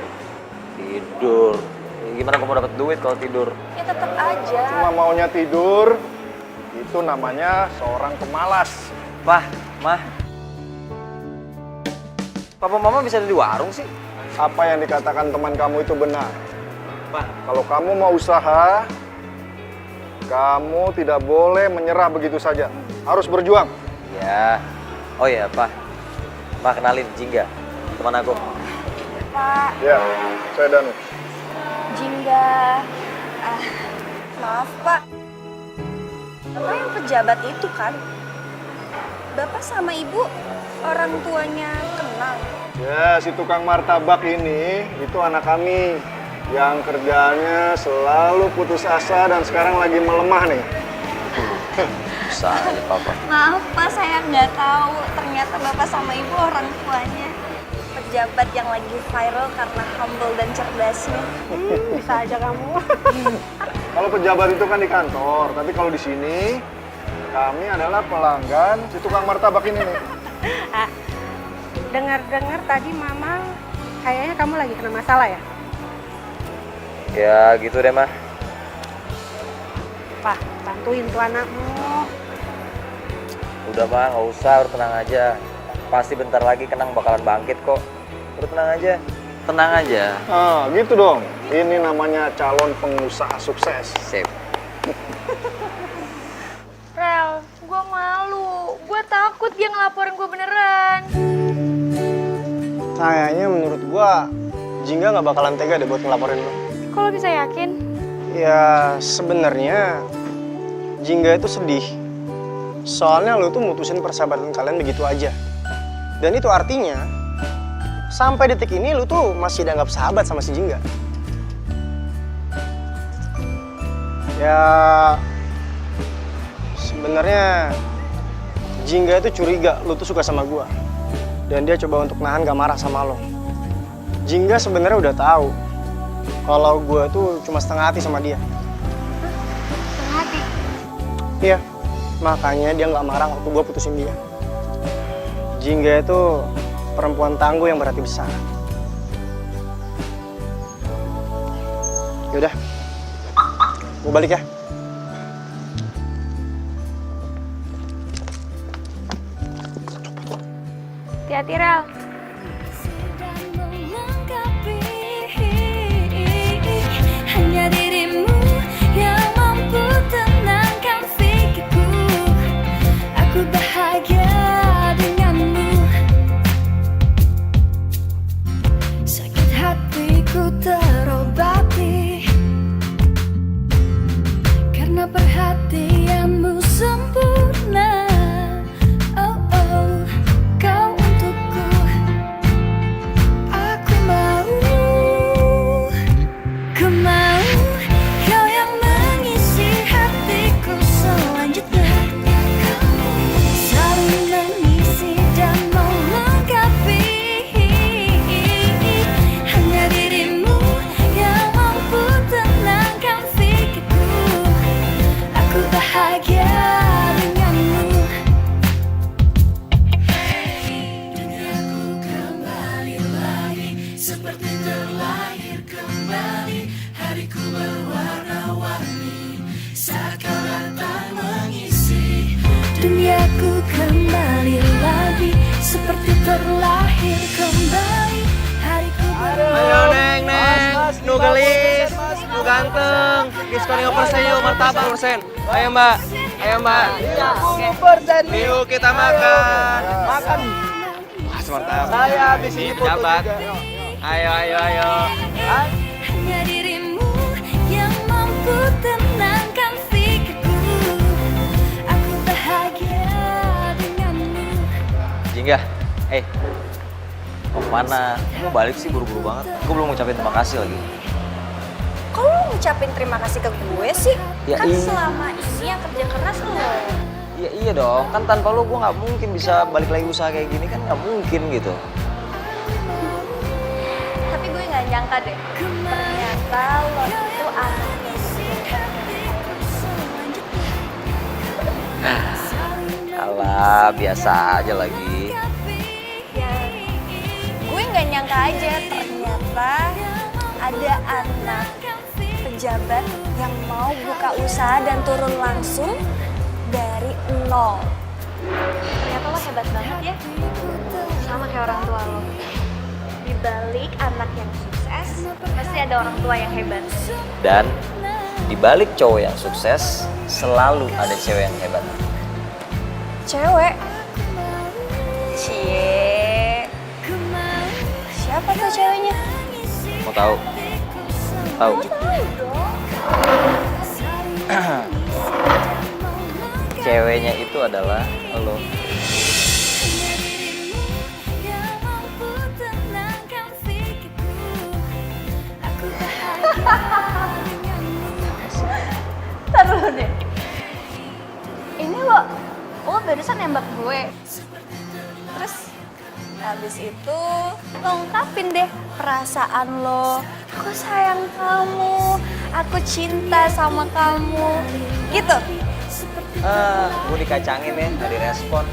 Speaker 10: Tidur. Ya, gimana gue mau dapet duit kalau tidur?
Speaker 8: Ya tetap aja.
Speaker 11: Cuma maunya tidur, gitu Itu namanya seorang pemalas.
Speaker 10: Pah, Mah. Papa Mama bisa ada di warung sih?
Speaker 11: Apa yang dikatakan teman kamu itu benar.
Speaker 10: Pak.
Speaker 11: Kalau kamu mau usaha, kamu tidak boleh menyerah begitu saja. Harus berjuang.
Speaker 10: Ya. Oh ya, Pak. Pak, kenalin Jingga, teman aku.
Speaker 8: Pak,
Speaker 11: Ya, saya Danu.
Speaker 8: Jingga. Maaf Pak. Bapak yang pejabat itu kan? Bapak sama Ibu orang tuanya kenal.
Speaker 11: Ya, si tukang martabak ini, itu anak kami. Yang kerjanya selalu putus asa dan sekarang lagi melemah nih.
Speaker 10: Bisa aja, Papa.
Speaker 8: Maaf Pak, saya nggak tahu. Ternyata Bapak sama Ibu orang tuanya pejabat yang lagi viral karena humble dan cerdasnya.
Speaker 7: Bisa aja kamu.
Speaker 11: Kalau pejabat itu kan di kantor, tapi kalau di sini kami adalah pelanggan si tukang martabak ini nih.
Speaker 7: Dengar-dengar tadi Mama kayaknya kamu lagi kena masalah ya?
Speaker 10: Ya, gitu deh, Mah.
Speaker 7: Pak, bantuin tuh anakmu.
Speaker 10: Udah, Mah, nggak usah, udah tenang aja. Pasti bentar lagi Kenang bakalan bangkit kok. Udah tenang aja. Tenang aja.
Speaker 11: Ah, gitu dong. Ini namanya calon pengusaha sukses.
Speaker 10: Sip.
Speaker 2: Rel, gue malu. Gue takut dia ngelaporin gue beneran.
Speaker 6: Kayaknya menurut gua, Jingga nggak bakalan tega deh buat ngelaporin lo.
Speaker 2: Kok lo bisa yakin?
Speaker 6: Ya sebenarnya Jingga itu sedih. Soalnya lo tuh mutusin persahabatan kalian begitu aja. Dan itu artinya sampai detik ini lo tuh masih dianggap sahabat sama si Jingga. Ya sebenarnya Jingga itu curiga lo tuh suka sama gua. Dan dia coba untuk nahan gak marah sama lo. Jingga sebenarnya udah tahu kalau gue tuh cuma setengah hati sama dia.
Speaker 2: Setengah hati?
Speaker 6: Iya, makanya dia nggak marah waktu gue putusin dia. Jingga itu perempuan tangguh yang berarti besar. Yaudah, gue balik ya.
Speaker 2: Hati-hati, Rel.
Speaker 4: Hanya dirimu yang mampu tenangkan pikirku. Aku bahagia denganmu. Sakit hatiku terobati karena perhatianmu sempurna. Oh oh, kau untukku. Aku mau. Ku mau kau yang mengisi hatiku selanjutnya. Saling mengisi dan melengkapi. Hanya dirimu yang mampu tenangkan pikirku. Aku bahagia denganmu. Duniaku kembali lagi seperti terlahir kembali. Hariku berwarna-warni saat kau datang mengisi. Duniaku kembali lagi seperti terlahir kembali. Hariku
Speaker 9: Ayo Neng, nu gelis, nu ganteng, diskon 5% yuk, martabak persen. Ayo Mbak, ayo Mbak. Yuk kita makan. Makan. Mas martabak. Saya habis ini jabat. Ayo, ayo, ayo.
Speaker 4: hanya dirimu yang mampu tenangkan pikirku. Aku bahagia denganmu.
Speaker 10: Jingga, mau kemana? Mau balik sih buru-buru banget. Gue belum ngucapin terima kasih lagi.
Speaker 8: Kok lo ngucapin terima kasih ke gue sih?
Speaker 10: Ya
Speaker 8: Kan
Speaker 10: iya.
Speaker 8: selama ini yang kerja keras lo.
Speaker 10: Iya dong, kan tanpa lo gue nggak mungkin bisa balik lagi usaha kayak gini, kan nggak mungkin gitu.
Speaker 8: Tapi gue nggak nyangka deh. Ternyata lo itu anaknya
Speaker 10: Alah, biasa aja lagi.
Speaker 8: ya. Gue nggak nyangka aja ternyata ada anak pejabat yang mau buka usaha dan turun langsung dari Lol. Ternyata lo hebat banget ya. Sama kayak orang tua lo. Di balik anak yang sukses, pasti ada orang tua yang hebat.
Speaker 10: Dan di balik cowok yang sukses, selalu ada cewek yang hebat.
Speaker 8: Cewek? Cie. Siapa tuh ceweknya?
Speaker 10: Mau tahu? Tahu. Ceweknya itu adalah lo.
Speaker 8: Taruh deh. Ini lo barusan nembak gue. Terus habis itu lo ungkapin deh perasaan lo. Aku sayang kamu, aku cinta sama kamu. Gitu.
Speaker 10: Gue dikacangin ya, gak direspon.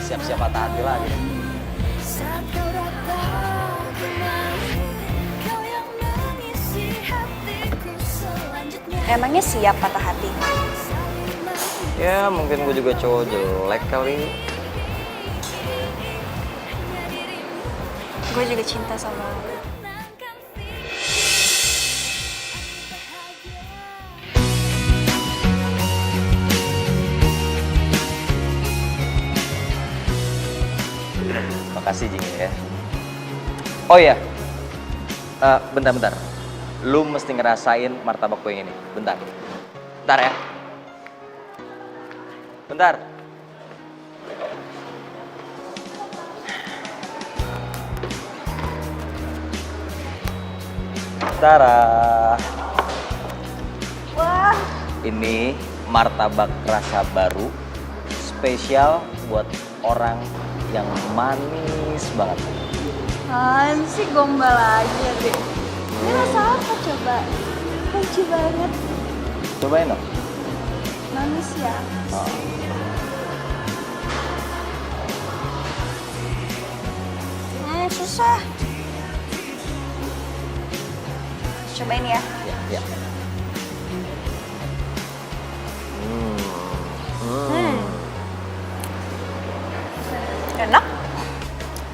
Speaker 10: Siap-siap patah hati lagi.
Speaker 8: Emangnya siap patah hati?
Speaker 10: Ya mungkin gue juga cowok jelek kali.
Speaker 8: Gue juga cinta sama lo.
Speaker 10: Makasih Jing ya. Oh iya, bentar. Lu mesti ngerasain martabak gue yang ini. Bentar ya. Bentar. Tara.
Speaker 8: Wah.
Speaker 10: Ini martabak rasa baru, spesial buat orang yang manis banget.
Speaker 8: Apaan sih, gombal aja deh. Ini rasa apa coba? Lucu banget.
Speaker 10: Cobain dong.
Speaker 8: Manis ya?
Speaker 10: Oh.
Speaker 8: Susah. Cobain ya.
Speaker 10: Ya.
Speaker 8: Enak?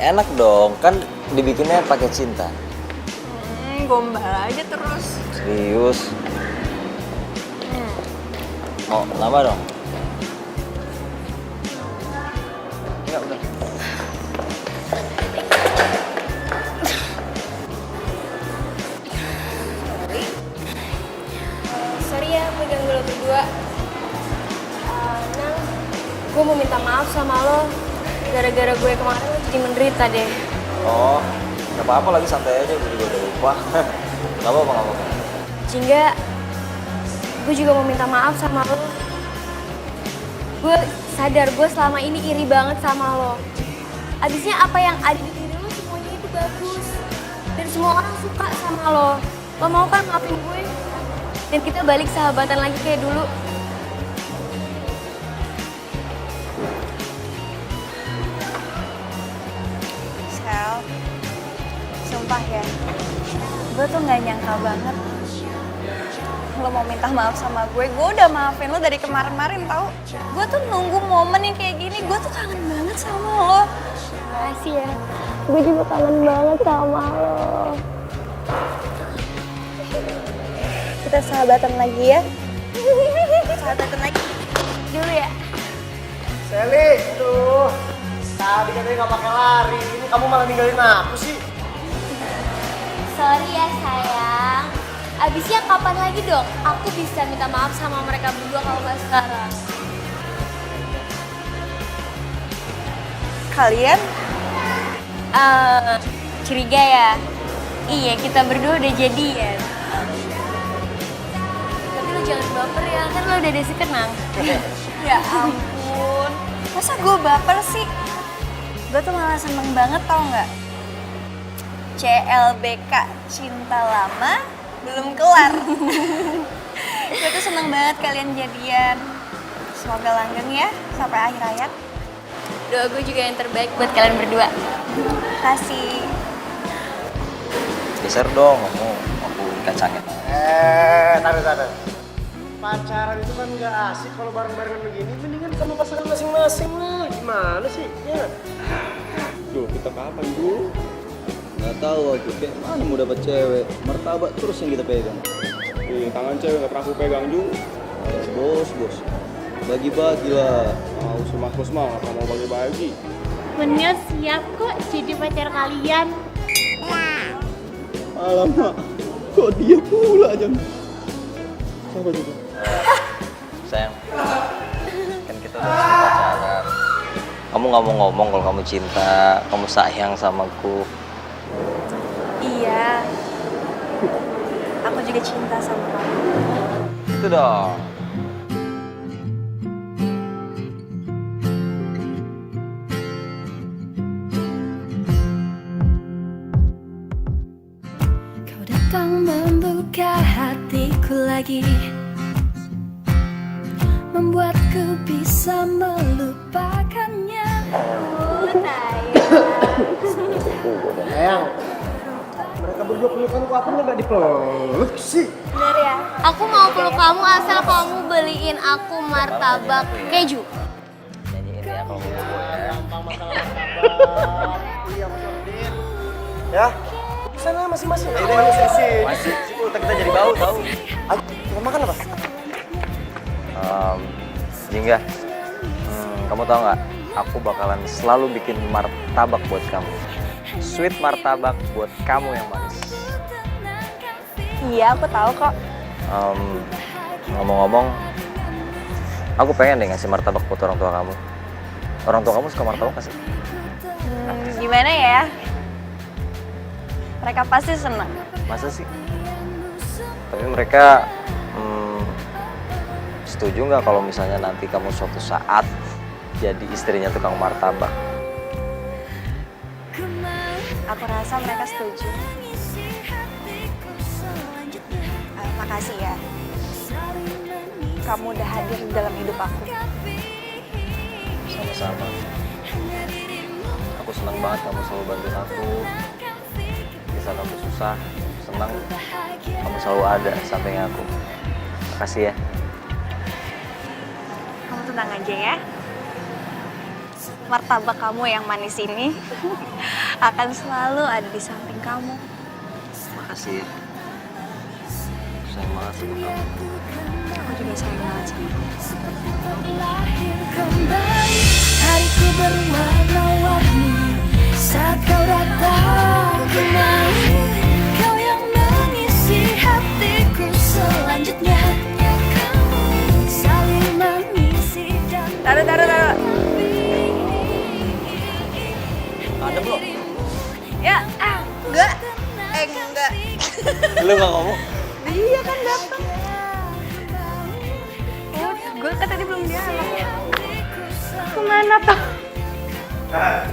Speaker 10: Enak dong, kan dibikinnya pakai cinta.
Speaker 8: Gombal aja terus.
Speaker 10: Serius. Mau nambah dong? Enggak, udah.
Speaker 2: Sorry ya, gue ganggu lo berdua. Nang, gue mau minta maaf sama lo. Gara-gara gue kemarin lo jadi menderita deh.
Speaker 10: Oh, gak apa-apa lagi, santai aja, gue juga udah lupa. Gak apa-apa.
Speaker 2: Jingga, gue juga mau minta maaf sama lo. Gue sadar gue selama ini iri banget sama lo. Abisnya apa yang ada di diri lo semuanya itu bagus. Dan semua orang suka sama lo. Lo mau kan maafin gue? Dan kita balik sahabatan lagi kayak dulu.
Speaker 8: Sel, sumpah ya, gue tuh gak nyangka banget lo mau minta maaf sama gue udah maafin lo dari kemarin-marin tau. Gue tuh nunggu momen yang kayak gini, gue tuh kangen banget sama lo.
Speaker 2: Makasih ya, gue juga kangen banget sama lo.
Speaker 8: Kita sahabatan lagi ya. Sahabatan lagi dulu ya.
Speaker 6: Sally, aduh. Tadi katanya nggak pakai lari, ini kamu malah ninggalin aku sih.
Speaker 2: Sorry ya sayang. Abisnya kapan lagi dong aku bisa minta maaf sama mereka berdua kalau nggak sekarang?
Speaker 8: Kalian?
Speaker 2: Curiga ya? Iya, kita berdua udah jadian. Tapi lo jangan baper ya, kan lo udah desi kenang.
Speaker 8: Ya ampun, masa gue baper sih? Gue tuh malah seneng banget tau nggak? CLBK, cinta lama belum kelar. Gue tuh seneng banget kalian jadian. Semoga langgeng ya sampai akhir hayat.
Speaker 2: Doa gue juga yang terbaik buat kalian berdua.
Speaker 8: Kasih.
Speaker 10: Geser dong, aku kacangin.
Speaker 6: Taruh. Pacaran itu kan nggak asik kalau bareng-barengan begini. Mendingan
Speaker 9: sama pasangan masing-masing lah. Gimana sih? Ya.
Speaker 3: Duh, kita kapan, Bu? Nggak tahu aku, kayak mana mau dapat cewek. Martabak terus yang kita pegang.
Speaker 11: Tangan cewek nggak pernah aku pegang juga.
Speaker 3: Bos. Bagi-bagi lah.
Speaker 11: Mau sama bos mah nggak mau bagi-bagi.
Speaker 4: Bener siap kok jadi pacar kalian.
Speaker 3: Alamak, kok dia pula aja. Siapa juga?
Speaker 10: Sayang, kan kita udah resmi pacaran. Kamu nggak mau ngomong kalau kamu cinta, kamu sayang sama aku.
Speaker 8: Iya. Aku juga cinta sama kamu.
Speaker 10: Itu dong.
Speaker 4: Kau datang membuka hatiku lagi, membuatku bisa melupakannya.
Speaker 6: Sayang, mereka berdua pelukan aku nggak dipeluk sih.
Speaker 4: Bener ya? Aku mau peluk kamu asal kamu beliin aku martabak keju.
Speaker 10: Nyanyiin ya kalau mau gue ya.
Speaker 6: Ya, sana masing-masing.
Speaker 10: Masih, kita jadi bau tau.
Speaker 6: Mau makan apa?
Speaker 10: Jingga, kamu tau nggak? Aku bakalan selalu bikin martabak buat kamu. Sweet martabak buat kamu yang manis.
Speaker 8: Iya, aku tahu kok.
Speaker 10: Ngomong-ngomong, aku pengen deh ngasih martabak buat orang tua kamu. Orang tua kamu suka martabak nggak sih?
Speaker 8: Gimana ya? Mereka pasti senang.
Speaker 10: Masa sih? Tapi mereka setuju nggak kalau misalnya nanti kamu suatu saat jadi istrinya tukang martabak?
Speaker 8: Aku rasa mereka setuju. Makasih ya. Kamu udah hadir dalam hidup aku.
Speaker 10: Sama-sama. Aku senang banget kamu selalu bantuin aku. Di saat aku susah, senang kamu selalu ada samping aku. Makasih ya.
Speaker 8: Kamu tenang aja ya. Martabak kamu yang manis ini akan selalu ada di samping kamu.
Speaker 10: Makasih ya. Sayang banget sama kamu.
Speaker 8: Aku juga sayang banget sama kamu.
Speaker 4: Lahir kembali, hariku berwarna-warni saat kau datang kemari. Kau yang mengisi hatiku selanjutnya. Kamu saling mengisi dan
Speaker 8: Taruh.
Speaker 10: Ada belum?
Speaker 8: Ya, enggak. Enggak.
Speaker 10: Lu nggak ngomong?
Speaker 8: Iya kan datang. Oh, gue kan tadi belum dialog. Kemana tuh?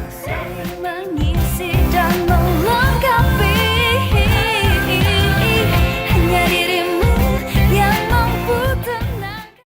Speaker 4: saling mengisi.